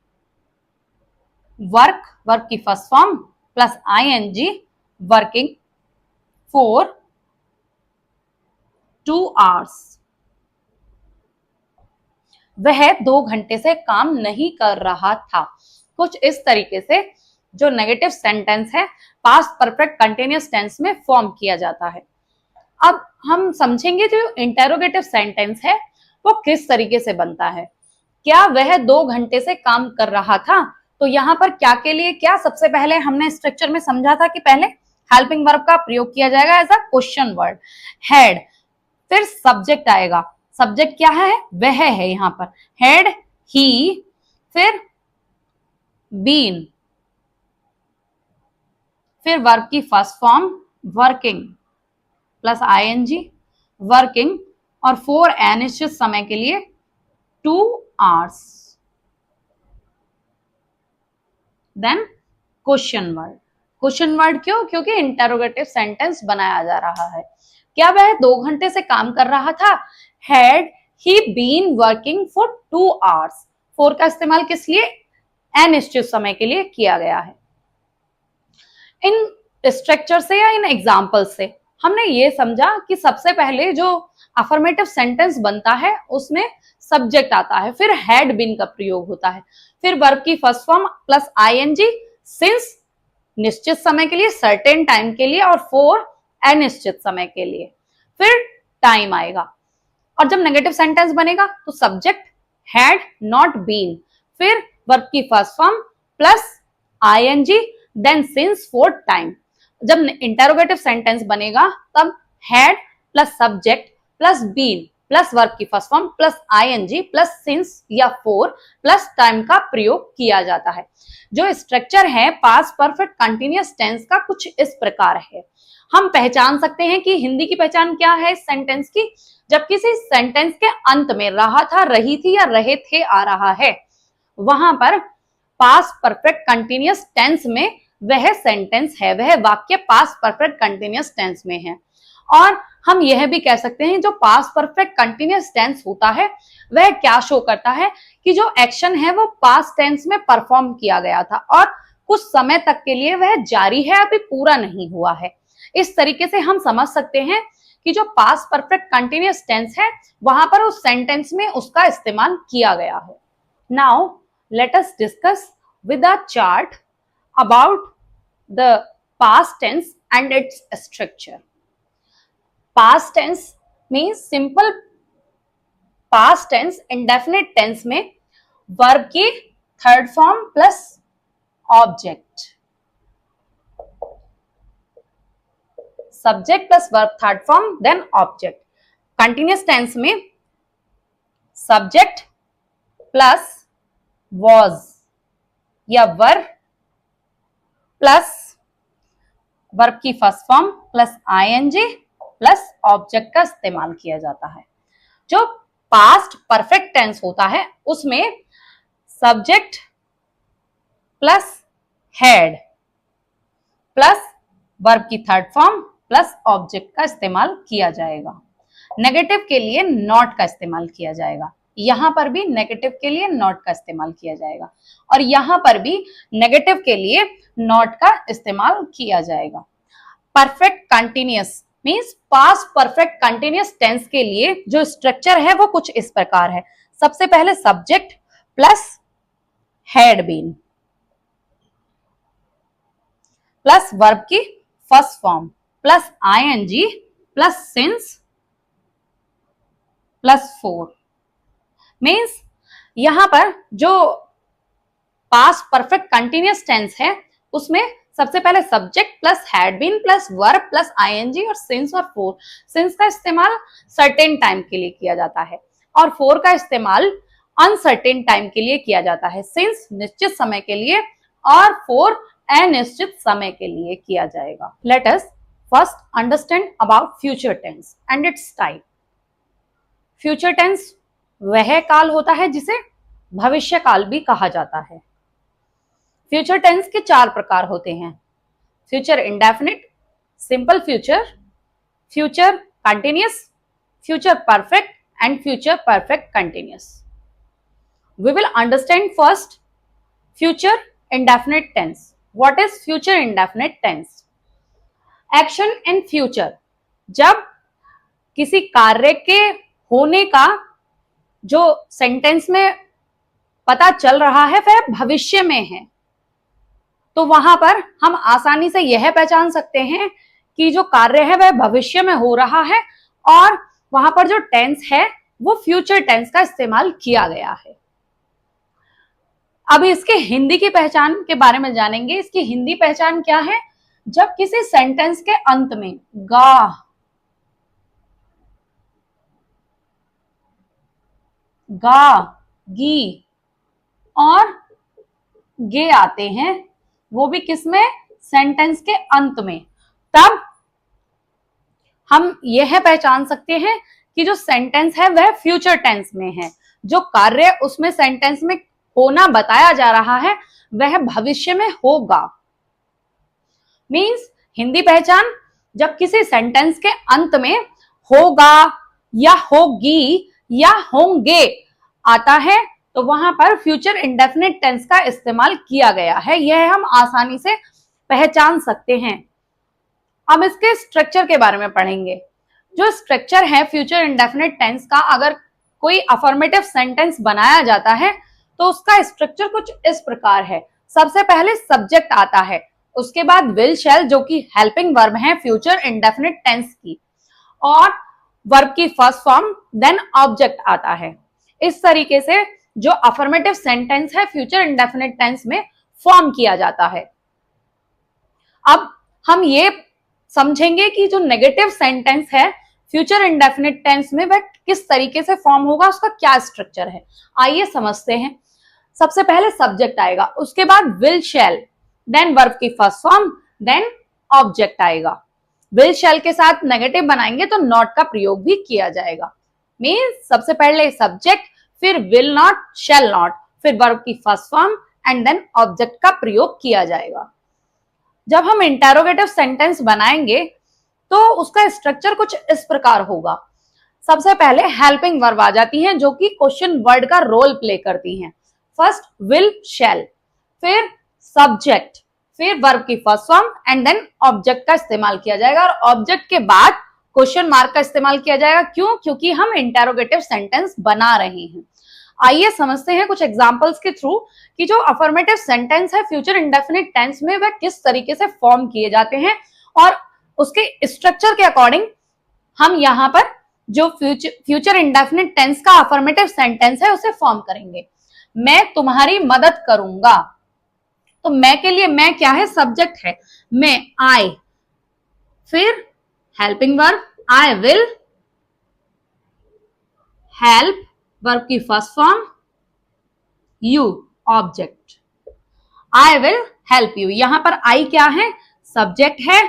work, verb की first form plus ING working for 2 hours, वह 2 घंटे से काम नहीं कर रहा था। कुछ इस तरीके से जो नेगेटिव सेंटेंस है पास्ट परफेक्ट कंटिन्यूअस टेंस में फॉर्म किया जाता है। अब हम समझेंगे जो इंटेरोगेटिव सेंटेंस है वो किस तरीके से बनता है। क्या वह 2 घंटे से काम कर रहा था, तो यहाँ पर क्या के लिए क्या, सबसे पहले हमने स्ट्रक्चर में समझा था कि पहले हेल्पिंग वर्ब का प्रयोग किया जाएगा as a question word, had, फिर सब्जेक्ट आएगा। सब्जेक्ट क्या है, वह है यहाँ पर, हैड ही, फिर बीन, फिर वर्ब की first form working plus ING, working, और फॉर अनिश्चित समय के लिए 2 hours, then question word. Question word क्यों, क्योंकि इंटेरोगेटिव सेंटेंस बनाया जा रहा है। क्या वह 2 घंटे से काम कर रहा था, had he been working for 2 hours। For का इस्तेमाल किस लिए, अनिश्चित समय के लिए किया गया है। इन स्ट्रक्चर से या इन एग्जाम्पल से हमने ये समझा कि सबसे पहले जो अफर्मेटिव सेंटेंस बनता है उसमें सब्जेक्ट आता है, फिर हैड बीन का प्रयोग होता है, फिर वर्ब की first form plus ING, since निश्चित समय के लिए, सर्टेन टाइम के लिए, और फॉर अनिश्चित समय के लिए, फिर टाइम आएगा। और जब नेगेटिव सेंटेंस बनेगा तो सब्जेक्ट हैड नॉट बीन, फिर वर्ब की first form plus ING, then since, for time. जब इंटेरोगेटिव सेंटेंस बनेगा तब had plus subject plus been plus verb की first form plus ING plus since या फॉर प्लस टाइम का प्रयोग किया जाता है। जो स्ट्रक्चर है पास्ट परफेक्ट कंटिन्यूअस टेंस का कुछ इस प्रकार है। हम पहचान सकते हैं कि हिंदी की पहचान क्या है इस सेंटेंस की, जब किसी सेंटेंस के अंत में रहा था, रही थी या रहे थे आ रहा है, वहां पर पास्ट परफेक्ट कंटिन्यूअस टेंस में वह सेंटेंस है, वह वाक्य पास्ट परफेक्ट कंटिन्यूअस टेंस में है। और हम यह भी कह सकते हैं जो पास्ट परफेक्ट कंटिन्यूअस टेंस होता है वह क्या शो करता है कि जो एक्शन है वो पास्ट टेंस में परफॉर्म किया गया था और कुछ समय तक के लिए वह जारी है, अभी पूरा नहीं हुआ है। इस तरीके से हम समझ सकते हैं कि जो पास्ट परफेक्ट कंटिन्यूअस टेंस है वहां पर उस सेंटेंस में उसका इस्तेमाल किया गया है। Now let us discuss with a chart about the past tense and its structure. Past tense means simple past tense, indefinite tense में verb की third form plus object, subject plus verb third form then object. Continuous tense में subject plus was या were plus verb की first form plus ING plus object का इस्तेमाल किया जाता है। जो पास्ट परफेक्ट टेंस होता है उसमें subject plus had plus verb की थर्ड फॉर्म प्लस ऑब्जेक्ट का इस्तेमाल किया जाएगा। नेगेटिव के लिए नॉट का इस्तेमाल किया जाएगा, यहां पर भी नेगेटिव के लिए नॉट का इस्तेमाल किया जाएगा और यहां पर भी नेगेटिव के लिए नॉट का इस्तेमाल किया जाएगा। Perfect continuous means past perfect continuous tense के लिए जो स्ट्रक्चर है वो कुछ इस प्रकार है। सबसे पहले subject plus had been plus verb की first form plus ING plus since plus for. Means यहां पर जो पास्ट परफेक्ट कंटिन्यूअस टेंस है उसमें सबसे पहले subject plus had been plus verb plus ING और सिंस और फॉर। सिंस का इस्तेमाल सर्टेन टाइम के लिए किया जाता है और फॉर का इस्तेमाल अनसर्टेन टाइम के लिए किया जाता है। सिंस निश्चित समय के लिए और फॉर अनिश्चित समय के लिए किया जाएगा। Let us first understand about future tense and its type. Future tense वह काल होता है जिसे भविष्य काल भी कहा जाता है। फ्यूचर टेंस के 4 प्रकार होते हैं, future indefinite, simple future, future continuous, future perfect and future perfect continuous. We will understand first future indefinite tense. What is future indefinite tense? Action in future, जब किसी कार्य के होने का जो सेंटेंस में पता चल रहा है वह भविष्य में है, तो वहां पर हम आसानी से यह पहचान सकते हैं कि जो कार्य है वह भविष्य में हो रहा है और वहां पर जो टेंस है वो फ्यूचर टेंस का इस्तेमाल किया गया है। अब इसके हिंदी की पहचान के बारे में जानेंगे। इसकी हिंदी पहचान क्या है? जब किसी सेंटेंस के अंत में गा, गा, गी और गे आते हैं, वो भी किसमें? सेंटेंस के अंत में, तब हम यह पहचान सकते हैं कि जो सेंटेंस है वह फ्यूचर टेंस में है। जो कार्य उसमें सेंटेंस में होना बताया जा रहा है वह भविष्य में होगा। मीन्स हिंदी पहचान, जब किसी सेंटेंस के अंत में होगा या होगी या होंगे आता है तो वहां पर फ्यूचर इंडेफिनिट टेंस का इस्तेमाल किया गया है, यह हम आसानी से पहचान सकते हैं। अब इसके स्ट्रक्चर के बारे में पढ़ेंगे। जो स्ट्रक्चर है फ्यूचर इंडेफिनिट टेंस का, अगर कोई अफर्मेटिव सेंटेंस बनाया जाता है तो उसका स्ट्रक्चर कुछ इस प्रकार है। सबसे पहले सब्जेक्ट आता है, उसके बाद विल शैल जो कि हेल्पिंग वर्ब है फ्यूचर इंडेफिनिट टेंस की, और वर्ब की फर्स्ट फॉर्म, देन ऑब्जेक्ट आता है। इस तरीके से जो अफर्मेटिव सेंटेंस है फ्यूचर इंडेफिनिट टेंस में फॉर्म किया जाता है। अब हम ये समझेंगे कि जो नेगेटिव सेंटेंस है फ्यूचर इंडेफिनिट टेंस में वह किस तरीके से फॉर्म होगा, उसका क्या स्ट्रक्चर है, आइए समझते हैं। सबसे पहले सब्जेक्ट आएगा, उसके बाद विल शैल, देन वर्ब की फर्स्ट फॉर्म, देन ऑब्जेक्ट आएगा। विल शैल के साथ नेगेटिव बनाएंगे तो नॉट का प्रयोग भी किया जाएगा। मीन्स सबसे पहले सब्जेक्ट, फिर विल नॉट, शैल नॉट, फिर वर्ब की first form and then object का प्रयोग किया जाएगा। जब हम इंटेरोगेटिव सेंटेंस बनाएंगे तो उसका स्ट्रक्चर कुछ इस प्रकार होगा। सबसे पहले हेल्पिंग वर्ब आ जाती हैं जो कि क्वेश्चन वर्ड का रोल प्ले करती हैं। फर्स्ट विल शैल, फिर सब्जेक्ट, फिर वर्ब की first form and then object का इस्तेमाल किया जाएगा, और ऑब्जेक्ट के बाद क्वेश्चन मार्क का इस्तेमाल किया जाएगा। क्यों? क्योंकि हम इंटेरोगेटिव सेंटेंस बना रहे हैं। आइए समझते हैं कुछ एग्जांपल्स के थ्रू कि जो अफर्मेटिव सेंटेंस है फ्यूचर इंडेफिनिट टेंस में वह किस तरीके से फॉर्म किए जाते हैं, और उसके स्ट्रक्चर के अकॉर्डिंग हम यहाँ पर जो फ्यूचर इंडेफिनिट टेंस का अफर्मेटिव सेंटेंस है उसे फॉर्म करेंगे। मैं तुम्हारी मदद करूंगा, तो मैं के लिए मैं क्या है? सब्जेक्ट है, मैं, आई, फिर helping verb I will help, verb की first form, you, object, I will help you. यहां पर आई क्या है? सब्जेक्ट है,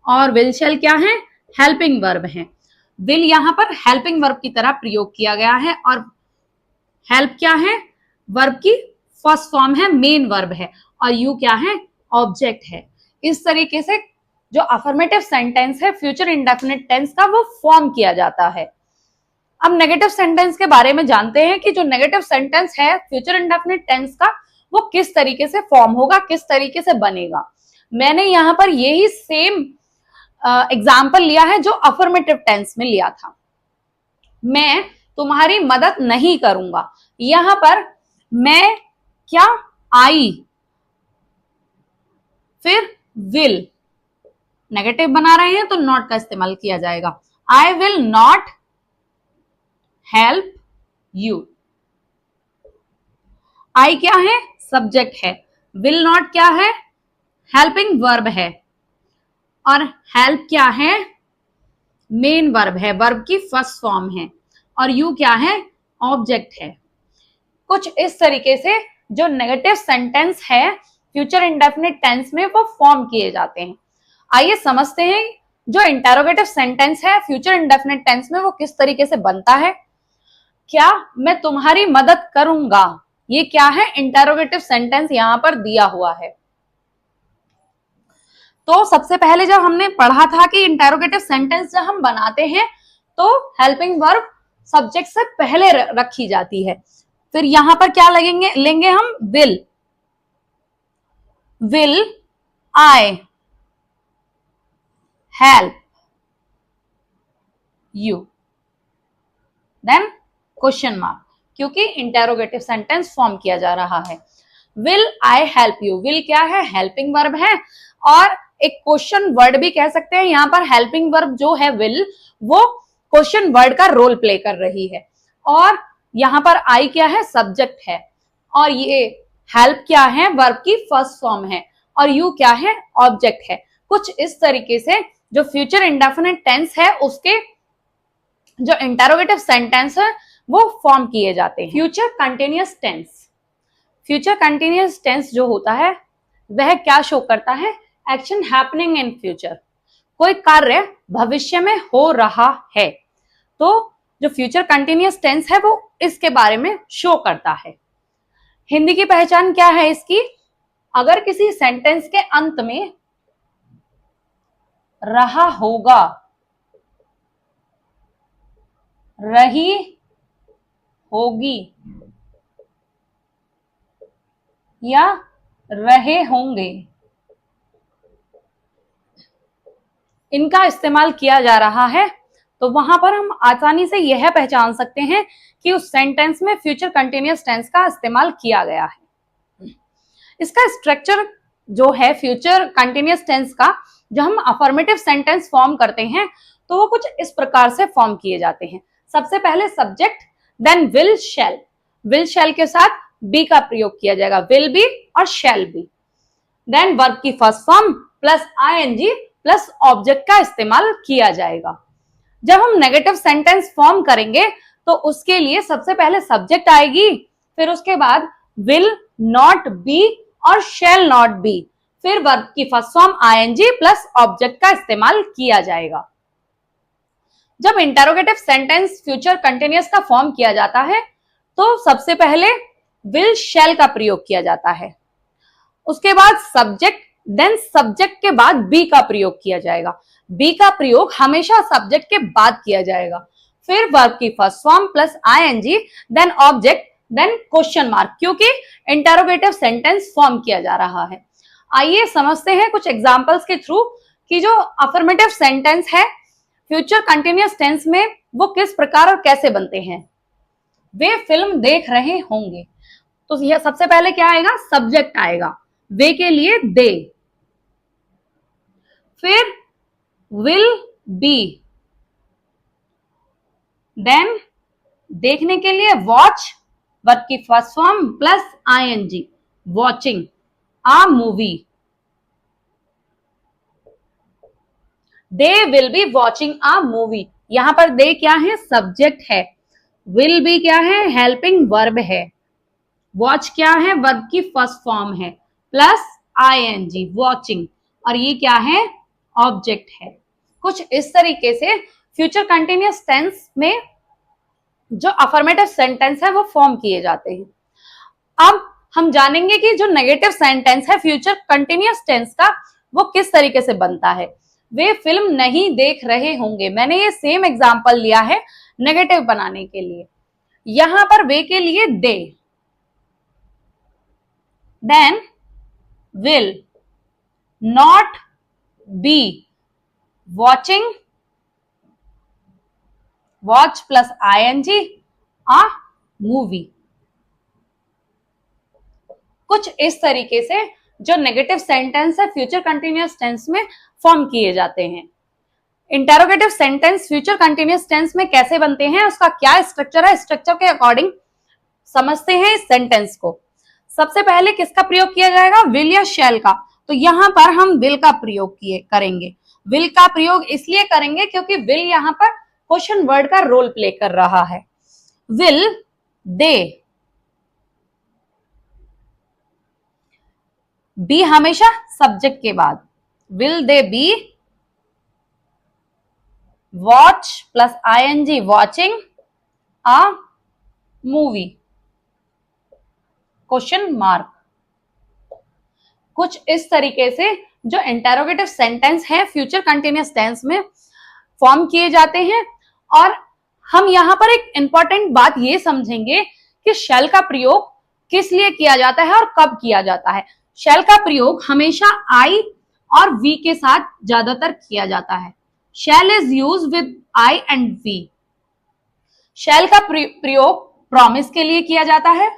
और विल शैल क्या है? हेल्पिंग वर्ब है। विल यहां पर हेल्पिंग वर्ब की तरह प्रयोग किया गया है, और हेल्प क्या है? वर्ब की फर्स्ट फॉर्म है, मेन वर्ब है, और यू क्या है? ऑब्जेक्ट है। इस तरीके से जो अफर्मेटिव सेंटेंस है फ्यूचर इंडेफिनिट टेंस का वो फॉर्म किया जाता है। अब नेगेटिव सेंटेंस के बारे में जानते हैं कि जो नेगेटिव सेंटेंस है फ्यूचर इंडेफिनिट टेंस का वो किस तरीके से फॉर्म होगा, किस तरीके से बनेगा। मैंने यहाँ पर यही सेम एग्जाम्पल लिया है जो अफर्मेटिव टेंस में लिया था। मैं तुम्हारी मदद नहीं करूंगा, यहां पर मैं क्या? आई, फिर विल, नेगेटिव बना रहे हैं तो नॉट का इस्तेमाल किया जाएगा। I will not help you. I क्या है? सब्जेक्ट है, विल नॉट क्या है? हेल्पिंग वर्ब है, और हेल्प क्या है? मेन वर्ब है, वर्ब की फर्स्ट फॉर्म है, और यू क्या है? ऑब्जेक्ट है। कुछ इस तरीके से जो नेगेटिव सेंटेंस है फ्यूचर इंडेफिनिट टेंस में वो फॉर्म किए जाते हैं। आइए समझते हैं जो इंटेरोगेटिव सेंटेंस है फ्यूचर इंडेफिनिट टेंस में वो किस तरीके से बनता है। क्या? मैं तुम्हारी मदद करूंगा, ये क्या है? इंटेरोगेटिव सेंटेंस यहां पर दिया हुआ है। तो सबसे पहले जब हमने पढ़ा था कि इंटेरोगेटिव सेंटेंस जब हम बनाते हैं तो हेल्पिंग वर्ब सब्जेक्ट से पहले रखी जाती है। फिर यहां पर क्या लेंगे हम? Will I help you, then question mark, क्योंकि इंटेरोगेटिव सेंटेंस फॉर्म किया जा रहा है। Will I help you, will क्या है, हेल्पिंग वर्ब है, और एक क्वेश्चन वर्ड भी कह सकते हैं। यहां पर हेल्पिंग वर्ब जो है विल, वो क्वेश्चन वर्ड का रोल प्ले कर रही है, और यहां पर आई क्या है, सब्जेक्ट है, और ये हेल्प क्या है, वर्ब की फर्स्ट फॉर्म है, और यू क्या है, ऑब्जेक्ट है। कुछ इस तरीके से जो फ्यूचर इंडेफिनिट टेंस है उसके जो इंटेरोगेटिव सेंटेंस है वो फॉर्म किए जाते हैं। Future continuous tense, future continuous tense जो होता है वह क्या शो करता है, एक्शन हैपनिंग इन फ्यूचर, कोई कार्य भविष्य में हो रहा है, तो जो फ्यूचर कंटिन्यूअस टेंस है वो इसके बारे में शो करता है। हिंदी की पहचान क्या है इसकी, अगर किसी सेंटेंस के अंत में रहा होगा, रही होगी या रहे होंगे, इनका इस्तेमाल किया जा रहा है, तो वहां पर हम आसानी से यह पहचान सकते हैं कि उस सेंटेंस में फ्यूचर कंटिन्यूअस टेंस का इस्तेमाल किया गया है। इसका स्ट्रक्चर जो है फ्यूचर कंटिन्यूअस टेंस का, जो हम अफर्मेटिव सेंटेंस फॉर्म करते हैं तो वो कुछ इस प्रकार से फॉर्म किए जाते हैं। सबसे पहले subject, then will shall, will shall के साथ बी का प्रयोग किया जाएगा, विल बी और शैल बी, देन वर्ब की first form plus ING plus object का इस्तेमाल किया जाएगा। जब हम नेगेटिव सेंटेंस फॉर्म करेंगे तो उसके लिए सबसे पहले सब्जेक्ट आएगी, फिर उसके बाद विल नॉट बी और शैल नॉट बी, फिर वर्ब की first form ING plus object का इस्तेमाल किया जाएगा। जब इंटेरोगेटिव सेंटेंस फ्यूचर कंटिन्यूअस का फॉर्म किया जाता है तो सबसे पहले विल शैल का प्रयोग किया जाता है, उसके बाद सब्जेक्ट, देन सब्जेक्ट के बाद बी का प्रयोग किया जाएगा, बी का प्रयोग हमेशा सब्जेक्ट के बाद किया जाएगा, फिर वर्ब की first form plus ING, then object, then question mark, क्योंकि इंटेरोगेटिव सेंटेंस फॉर्म किया जा रहा है। आइए समझते हैं कुछ एग्जांपल्स के थ्रू कि जो अफर्मेटिव सेंटेंस है फ्यूचर कंटिन्यूअस टेंस में वो किस प्रकार और कैसे बनते हैं। वे फिल्म देख रहे होंगे, तो यह सबसे पहले क्या आएगा, सब्जेक्ट आएगा, वे के लिए दे, फिर विल बी, देन देखने के लिए वॉच, वर्ब की first form plus ING, watching a movie, they will be watching a movie, यहां पर दे क्या है, सब्जेक्ट है, विल बी क्या है, हेल्पिंग वर्ब है, वॉच क्या है, वर्ब की फर्स्ट फॉर्म है प्लस आईएनजी, वॉचिंग, और ये क्या है, ऑब्जेक्ट है। कुछ इस तरीके से फ्यूचर कंटिन्यूअस टेंस में जो अफर्मेटिव सेंटेंस है वो फॉर्म किए जाते हैं। अब हम जानेंगे कि जो नेगेटिव सेंटेंस है फ्यूचर कंटिन्यूअस टेंस का वो किस तरीके से बनता है। वे फिल्म नहीं देख रहे होंगे, मैंने ये सेम एग्जांपल लिया है नेगेटिव बनाने के लिए। यहां पर वे के लिए they, then will not be watching, watch plus ING a movie. कुछ इस तरीके से जो नेगेटिव सेंटेंस है फ्यूचर कंटिन्यूअस टेंस में फॉर्म किए जाते हैं। Interrogative sentence future continuous tense में कैसे बनते हैं, उसका क्या स्ट्रक्चर है, स्ट्रक्चर के अकॉर्डिंग समझते हैं इस सेंटेंस को। सबसे पहले किसका प्रयोग किया जाएगा, विल या शैल का, तो यहां पर हम विल का प्रयोग करेंगे। विल का प्रयोग इसलिए करेंगे क्योंकि विल यहां पर क्वेश्चन वर्ड का रोल प्ले कर रहा है। विल दे, बी हमेशा सब्जेक्ट के बाद, will they be watch plus ING watching a movie, question mark. कुछ इस तरीके से जो इंटेरोगेटिव सेंटेंस है फ्यूचर कंटिन्यूअस टेंस में फॉर्म किए जाते हैं। और हम यहां पर एक इंपॉर्टेंट बात ये समझेंगे कि शैल का प्रयोग किस लिए किया जाता है और कब किया जाता है। शैल का प्रयोग हमेशा आई और वी के साथ ज्यादातर किया जाता है। Shall is use with I and we. Shall का प्रयोग प्रॉमिस के लिए किया जाता है,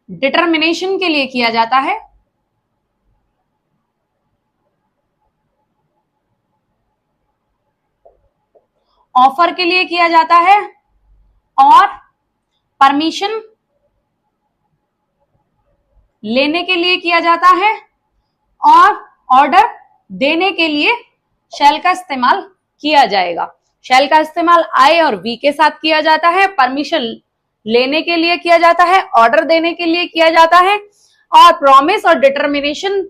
डिटर्मिनेशन के लिए किया जाता है, ऑफर के लिए किया जाता है, और परमिशन लेने के लिए किया जाता है, और ऑर्डर देने के लिए शैल का इस्तेमाल किया जाएगा। शैल का इस्तेमाल आई और वी के साथ किया जाता है, परमिशन लेने के लिए किया जाता है, ऑर्डर देने के लिए किया जाता है, और प्रॉमिस और डिटर्मिनेशन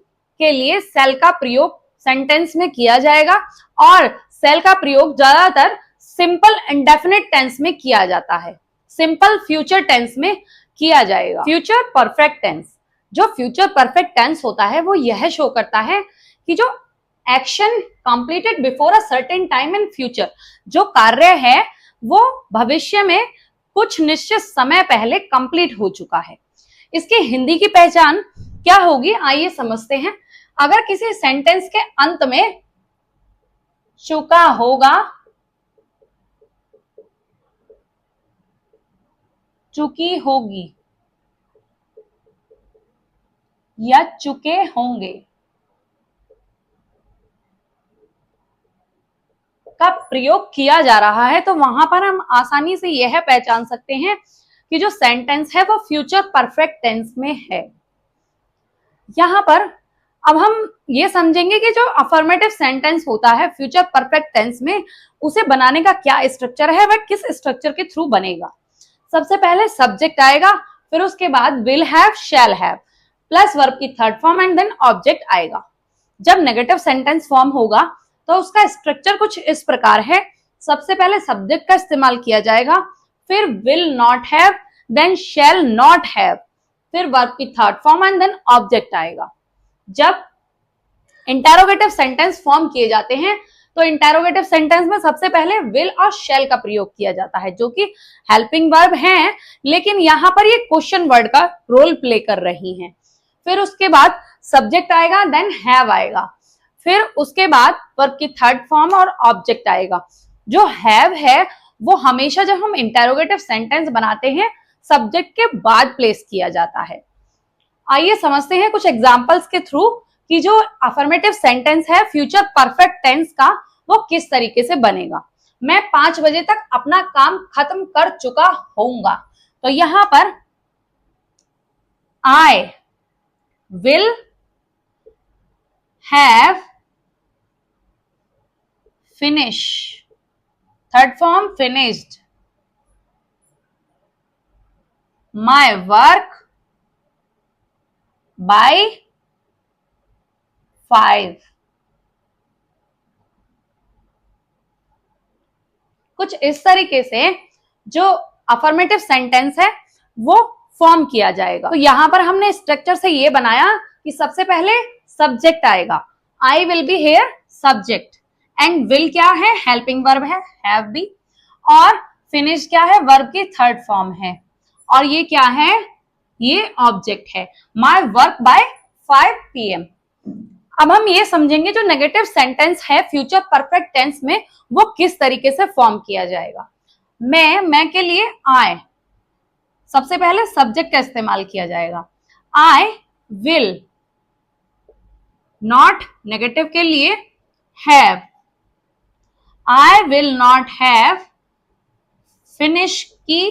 के लिए शैल का प्रयोग सेंटेंस में किया जाएगा। और शैल का प्रयोग ज्यादातर सिंपल इंडेफिनिट टेंस में किया जाता है, सिंपल फ्यूचर टेंस में किया जाएगा। फ्यूचर परफेक्ट टेंस, जो फ्यूचर परफेक्ट टेंस होता है वो यह शो करता है कि जो action completed before a certain time in future, जो कार्य है वो भविष्य में कुछ निश्चित समय पहले कंप्लीट हो चुका है। इसकी हिंदी की पहचान क्या होगी, आइए समझते हैं। अगर किसी सेंटेंस के अंत में चुका होगा, चुकी होगी या चुके होंगे का प्रयोग किया जा रहा है, तो वहां पर हम आसानी से यह पहचान सकते हैं कि जो सेंटेंस है वो फ्यूचर परफेक्ट टेंस में है। यहां पर अब हम ये समझेंगे कि जो अफर्मेटिव सेंटेंस होता है फ्यूचर परफेक्ट टेंस में, उसे बनाने का क्या स्ट्रक्चर है, वह किस स्ट्रक्चर के थ्रू बनेगा। सबसे पहले सब्जेक्ट आएगा, फिर उसके बाद will have, shall have, plus verb की third form and then object आएगा। जब नेगेटिव सेंटेंस फॉर्म होगा तो उसका स्ट्रक्चर कुछ इस प्रकार है। सबसे पहले सब्जेक्ट का इस्तेमाल किया जाएगा, फिर will not have, then shall not have, फिर वर्ब की third form and then object आएगा। जब इंटेरोगेटिव सेंटेंस फॉर्म किए जाते हैं तो इंटेरोगेटिव सेंटेंस में सबसे पहले विल और शैल का प्रयोग किया जाता है, जो कि हेल्पिंग वर्ब हैं, लेकिन यहां पर ये क्वेश्चन वर्ड का रोल प्ले कर रही हैं। फिर उसके बाद सब्जेक्ट आएगा, देन हैव आएगा, फिर उसके बाद वर्ब की थर्ड फॉर्म और ऑब्जेक्ट आएगा। जो हैव है वो हमेशा जब हम इंटेरोगेटिव सेंटेंस बनाते हैं सब्जेक्ट के बाद प्लेस किया जाता है। आइए समझते हैं कुछ एग्जांपल्स के थ्रू कि जो अफर्मेटिव सेंटेंस है फ्यूचर परफेक्ट टेंस का वो किस तरीके से बनेगा। मैं 5 बजे तक अपना काम खत्म कर चुका होऊंगा, तो यहां पर I will have finish, third form finished, my work by 5। कुछ इस तरीके से जो अफर्मेटिव सेंटेंस है वो फॉर्म किया जाएगा। तो यहां पर हमने स्ट्रक्चर से ये बनाया कि सबसे पहले सब्जेक्ट आएगा, I will be here subject, and will क्या है, हेल्पिंग वर्ब है, हैव बी, और फिनिश क्या है, वर्ब की थर्ड फॉर्म है, और ये क्या है, ये ऑब्जेक्ट है, माय वर्क बाय 5 PM। अब हम ये समझेंगे जो नेगेटिव सेंटेंस है फ्यूचर परफेक्ट टेंस में वो किस तरीके से फॉर्म किया जाएगा। मैं के लिए आई, सबसे पहले सब्जेक्ट का इस्तेमाल किया जाएगा, आई विल, नॉट नेगेटिव के लिए have, I will not have, finish की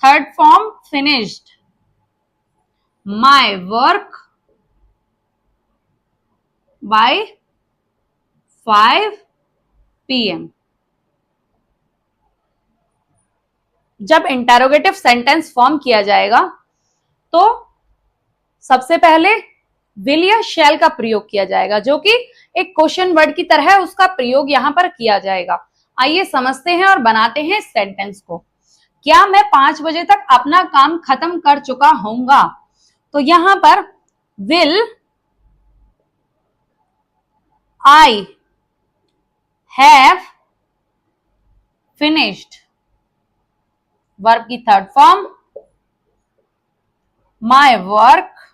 third form finished, my work by 5 PM। जब इंटेरोगेटिव सेंटेंस फॉर्म किया जाएगा तो सबसे पहले विल या शैल का प्रयोग किया जाएगा, जो कि एक क्वेश्चन वर्ड की तरह उसका प्रयोग यहां पर किया जाएगा। आइए समझते हैं और बनाते हैं इस सेंटेंस को। क्या मैं 5 बजे तक अपना काम खत्म कर चुका होऊंगा, तो यहां पर will I have finished, verb की third form, my work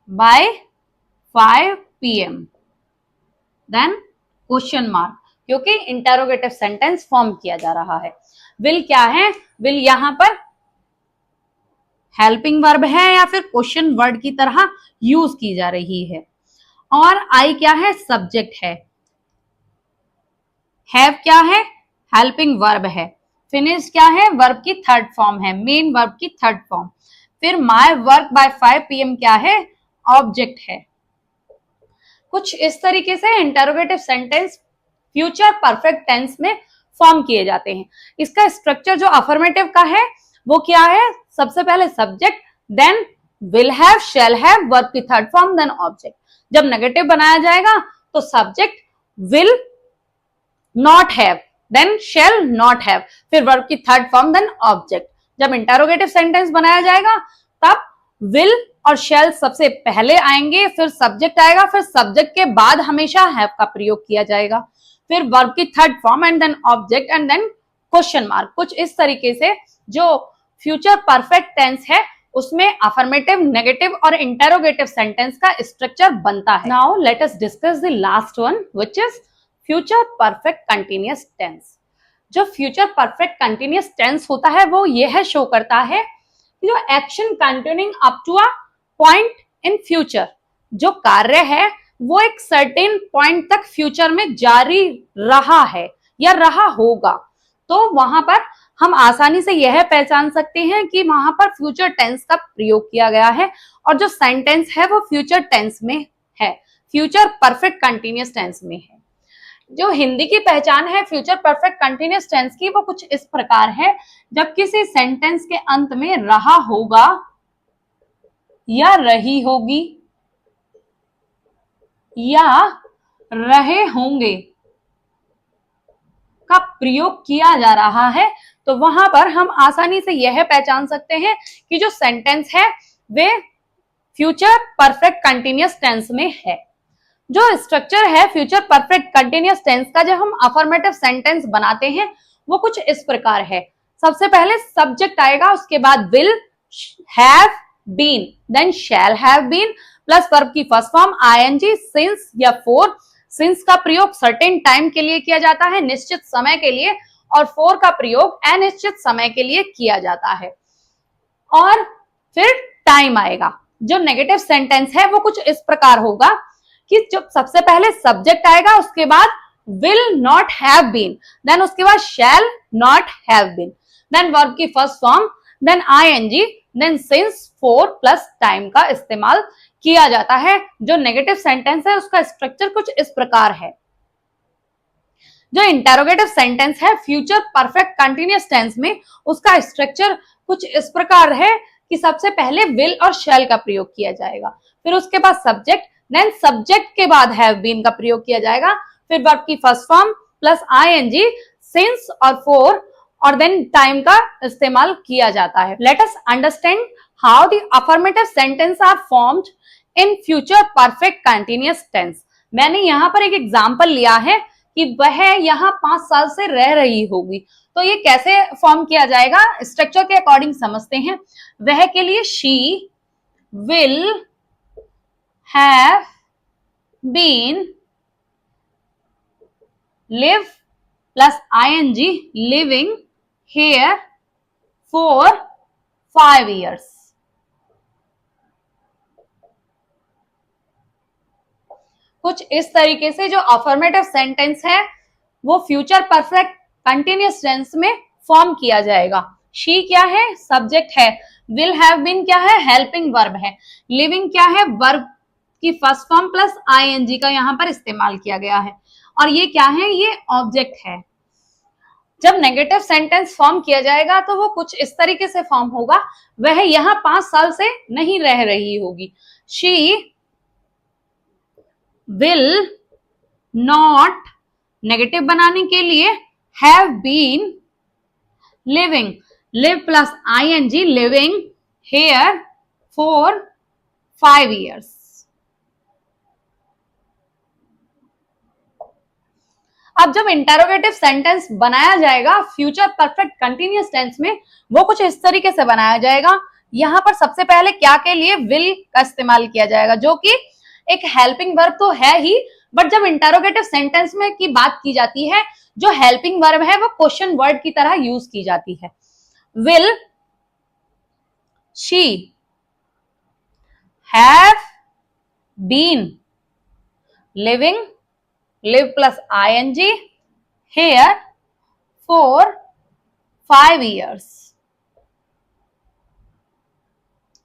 by 5 PM, then question mark, क्योंकि इंटेरोगेटिव सेंटेंस फॉर्म किया जा रहा है। विल क्या है? विल यहां पर हेल्पिंग वर्ब है या फिर क्वेश्चन वर्ड की तरह यूज की जा रही है। और आई क्या है? सब्जेक्ट है। हैव क्या है? हेल्पिंग वर्ब है। फिनिश क्या है? वर्ब की थर्ड फॉर्म है, मेन वर्ब की थर्ड फॉर्म। फिर माय वर्क बाय 5 PM क्या है? ऑब्जेक्ट है। कुछ इस तरीके से interrogative sentence future perfect tense में फॉर्म किए जाते हैं। इसका स्ट्रक्चर जो अफर्मेटिव का है वो क्या है? सबसे पहले subject, then will have, shall have, verb की थर्ड फॉर्म, देन ऑब्जेक्ट। जब नेगेटिव बनाया जाएगा तो subject will not have, then shall not have, फिर वर्ब की थर्ड फॉर्म, देन ऑब्जेक्ट। जब इंटेरोगेटिव सेंटेंस बनाया जाएगा तब विल और शैल सबसे पहले आएंगे, फिर सब्जेक्ट आएगा, फिर सब्जेक्ट के बाद हमेशा हैव का प्रयोग किया जाएगा, फिर वर्ब की third form and then object and then question mark. कुछ इस तरीके से जो फ्यूचर परफेक्ट टेंस है उसमें अफर्मेटिव, नेगेटिव और इंटेरोगेटिव सेंटेंस का स्ट्रक्चर बनता है। Now let us discuss the last one which is future perfect continuous tense. जो फ्यूचर परफेक्ट कंटिन्यूअस टेंस होता है वो यह शो करता है कि जो action continuing up to a point in future, जो कार्य है वो एक सर्टेन पॉइंट तक फ्यूचर में जारी रहा है या रहा होगा, तो वहां पर हम आसानी से यह पहचान सकते हैं कि वहां पर फ्यूचर टेंस का प्रयोग किया गया है और जो सेंटेंस है वो फ्यूचर टेंस में है, फ्यूचर परफेक्ट कंटिन्यूअस टेंस में है। जो हिंदी की पहचान है फ्यूचर परफेक्ट कंटिन्यूअस टेंस की वो कुछ इस प्रकार है, जब किसी सेंटेंस के अंत में रहा होगा या रही होगी या रहे होंगे का प्रयोग किया जा रहा है, तो वहां पर हम आसानी से यह पहचान सकते हैं कि जो सेंटेंस है वे फ्यूचर परफेक्ट कंटिन्यूअस टेंस में है। जो स्ट्रक्चर है फ्यूचर परफेक्ट कंटिन्यूअस टेंस का जब हम अफर्मेटिव सेंटेंस बनाते हैं वो कुछ इस प्रकार है। सबसे पहले सब्जेक्ट आएगा, उसके बाद will have been, then shall have been plus verb की फर्स्ट फॉर्म आईएनजी, सिंस या फॉर। सिंस का प्रयोग सर्टेन टाइम के लिए किया जाता है, निश्चित समय के लिए, और फॉर का प्रयोग अनिश्चित समय के लिए किया जाता है। और फिर टाइम आएगा। जो नेगेटिव सेंटेंस है वो कुछ इस प्रकार होगा कि जब सबसे पहले सब्जेक्ट आएगा, उसके बाद will not have been, then उसके बाद shall not have been, then verb की first form, then ING, then since, for plus time का इस्तेमाल किया जाता है। जो नेगेटिव सेंटेंस है उसका स्ट्रक्चर कुछ इस प्रकार है। जो इंटेरोगेटिव सेंटेंस है फ्यूचर परफेक्ट कंटिन्यूअस टेंस में उसका स्ट्रक्चर कुछ इस प्रकार है कि सबसे पहले विल और शैल का प्रयोग किया जाएगा, फिर उसके बाद सब्जेक्ट, देन सब्जेक्ट के बाद हैव बीन का प्रयोग किया जाएगा, फिर वर्ब की first form plus ING, since और फॉर, और देन टाइम का इस्तेमाल किया जाता है। Let us understand how the affirmative sentence are formed in future perfect continuous tense. मैंने यहाँ पर एक एग्जांपल लिया है कि वह यहाँ 5 साल से रह रही होगी, तो ये कैसे फॉर्म किया जाएगा स्ट्रक्चर के अकॉर्डिंग समझते हैं। वह के लिए she will have been, live plus ING, living here for 5 years। कुछ इस तरीके से जो अफर्मेटिव सेंटेंस है वो फ्यूचर परफेक्ट कंटिन्यूअस टेंस में फॉर्म किया जाएगा। शी क्या है? सब्जेक्ट है। विल हैव बीन क्या है? हेल्पिंग वर्ब है। लिविंग क्या है? वर्ब की फर्स्ट फॉर्म प्लस आईएनजी का यहाँ पर इस्तेमाल किया गया है। और ये क्या है? ये ऑब्जेक्ट है। जब नेगेटिव सेंटेंस फॉर्म किया जाएगा तो वो कुछ इस तरीके से फॉर्म होगा, वह यहाँ 5 साल से नहीं रह रही होगी। शी विल नॉट, नेगेटिव बनाने के लिए have been living, live plus ING, living here for 5 years। अब जब इंटेरोगेटिव सेंटेंस बनाया जाएगा फ्यूचर परफेक्ट कंटिन्यूअस टेंस में वो कुछ इस तरीके से बनाया जाएगा। यहां पर सबसे पहले क्या के लिए? विल का इस्तेमाल किया जाएगा, जो कि एक हेल्पिंग वर्ब तो है ही, बट जब इंटरोगेटिव सेंटेंस में की बात की जाती है, जो हेल्पिंग वर्ब है वो क्वेश्चन वर्ड की तरह यूज की जाती है। Will she have been living, live plus ing here for 5 years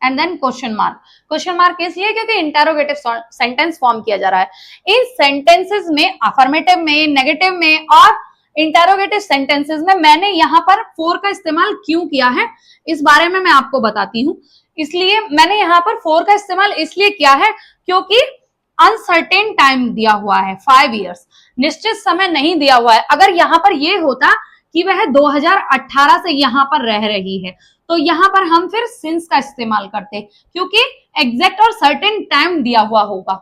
and then question mark. Question mark इसलिए क्योंकि इंटरोगेटिव सेंटेंस फॉर्म किया जा रहा है। इन सेंटेंसेस में, अफर्मेटिव में, नेगेटिव में और इंटरोगेटिव सेंटेंसेस में मैंने यहाँ पर फोर का इस्तेमाल क्यों किया है, इस बारे में मैं आपको बताती हूँ। इसलिए मैंने यहाँ पर फोर का इस्तेमाल इसलिए किया है क्योंकि अनसर्टेन टाइम दिया हुआ है, 5 इयर्स, निश्चित समय नहीं दिया हुआ है। अगर यहाँ पर यह होता कि वह 2018 से यहाँ पर रह रही है तो यहाँ पर हम फिर सिंस का इस्तेमाल करते, क्योंकि एग्जैक्ट और सर्टेन टाइम दिया हुआ होगा,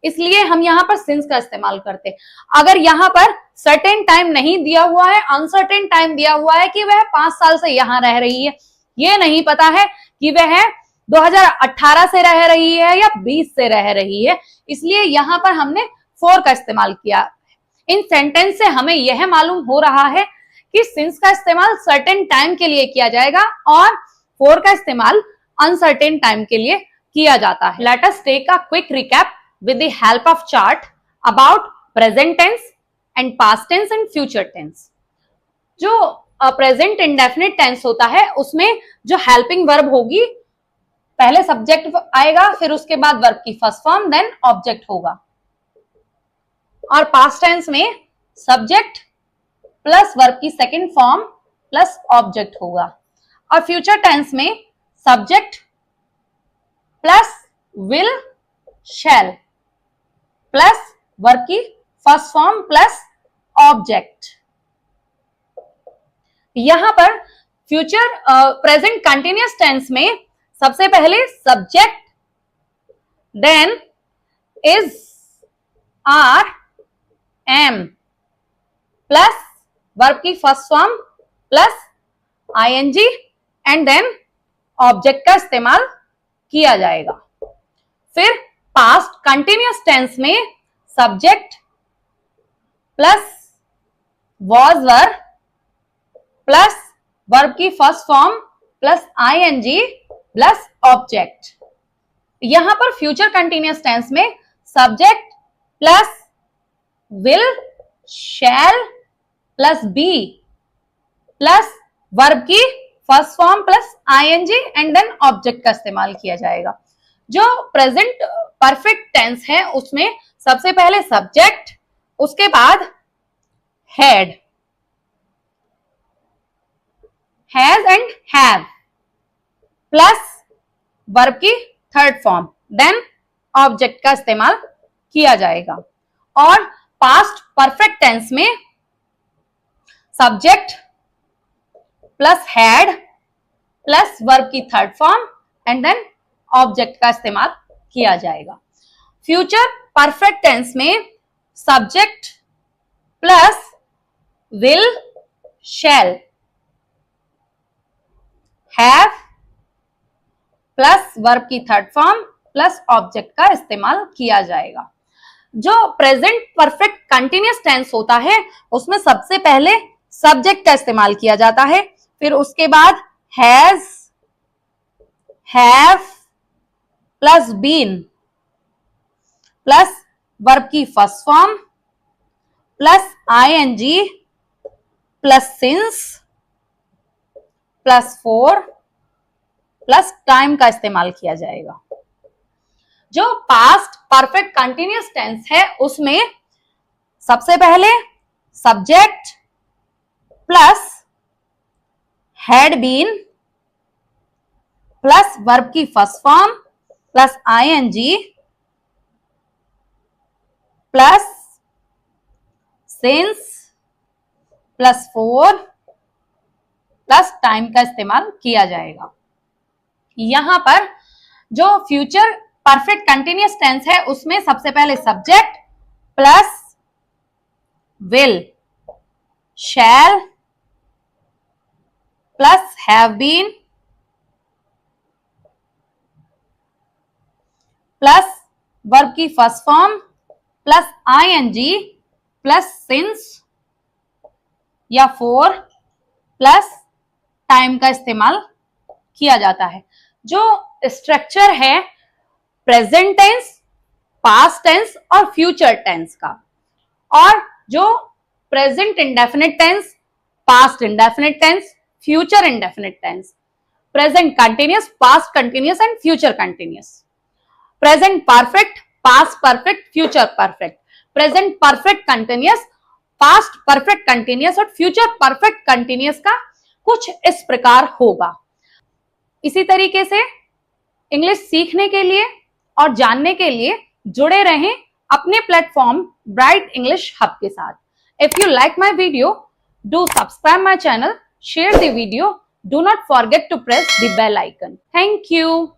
इसलिए हम यहाँ पर सिंस का इस्तेमाल करते। अगर यहाँ पर सर्टेन टाइम नहीं दिया हुआ है, अनसर्टेन टाइम दिया हुआ है कि वह 5 साल से यहाँ रह रही है, ये नहीं पता है कि वह 2018 से रह रही है या 20 से रह रही है, इसलिए यहाँ पर हमने फोर का इस्तेमाल किया। इन सेंटेंस से हमें यह मालूम हो रहा है कि सिंस का इस्तेमाल सर्टेन टाइम के लिए किया जाएगा और फोर का इस्तेमाल अनसर्टेन टाइम के लिए किया जाता है। Let us take a quick recap with the help of chart about present tense and past tense and future tense. जो प्रेजेंट इंडेफिनिट टेंस होता है उसमें जो हेल्पिंग वर्ब होगी, पहले सब्जेक्ट आएगा, फिर उसके बाद वर्ब की फर्स्ट फॉर्म, देन ऑब्जेक्ट होगा। और पास्ट टेंस में सब्जेक्ट प्लस वर्ब की सेकंड फॉर्म प्लस ऑब्जेक्ट होगा। और फ्यूचर टेंस में subject plus will shall plus verb की फर्स्ट फॉर्म प्लस ऑब्जेक्ट। यहां पर फ्यूचर प्रेजेंट कंटिन्यूअस टेंस में सबसे पहले subject, then is, are, am plus verb की first form plus ing and then object का इस्तेमाल किया जाएगा। फिर पास्ट कंटिन्यूअस टेंस में subject plus was verb plus verb की first form plus ing plus object. यहां पर फ्यूचर कंटिन्यूअस टेंस में subject plus will shall plus be plus verb की first form plus ing and then object का इस्तेमाल किया जाएगा। जो प्रेजेंट परफेक्ट टेंस है उसमें सबसे पहले सब्जेक्ट, उसके बाद had, has and have plus verb की थर्ड फॉर्म, देन ऑब्जेक्ट का इस्तेमाल किया जाएगा। और पास्ट परफेक्ट टेंस में subject plus had plus verb की third form and then object का इस्तेमाल किया जाएगा। फ्यूचर परफेक्ट टेंस में subject plus will shall have plus verb की थर्ड फॉर्म प्लस ऑब्जेक्ट का इस्तेमाल किया जाएगा। जो प्रेजेंट परफेक्ट कंटिन्यूअस टेंस होता है उसमें सबसे पहले सब्जेक्ट का इस्तेमाल किया जाता है, फिर उसके बाद has, have plus been plus verb की first form plus ing plus since plus for plus time का इस्तेमाल किया जाएगा। जो पास्ट परफेक्ट कंटिन्यूअस टेंस है उसमें सबसे पहले subject plus had been plus verb की first form plus ing plus since plus for plus time का इस्तेमाल किया जाएगा। यहां पर जो फ्यूचर परफेक्ट कंटिन्यूअस टेंस है उसमें सबसे पहले subject plus will shall plus have been plus verb की first form plus ing plus since या फॉर प्लस टाइम का इस्तेमाल किया जाता है। जो स्ट्रक्चर है प्रेजेंट टेंस, पास्ट टेंस और फ्यूचर टेंस का, और जो present indefinite tense, past indefinite tense, future indefinite tense, present continuous, past continuous and future continuous, present perfect, past perfect, future perfect, present perfect continuous, past perfect continuous और future perfect continuous का कुछ इस प्रकार होगा। इसी तरीके से English सीखने के लिए और जानने के लिए जुड़े रहें अपने प्लेटफॉर्म ब्राइट इंग्लिश हब के साथ। If you like my video, do subscribe my channel, share the video, do not forget to press the bell icon. Thank you.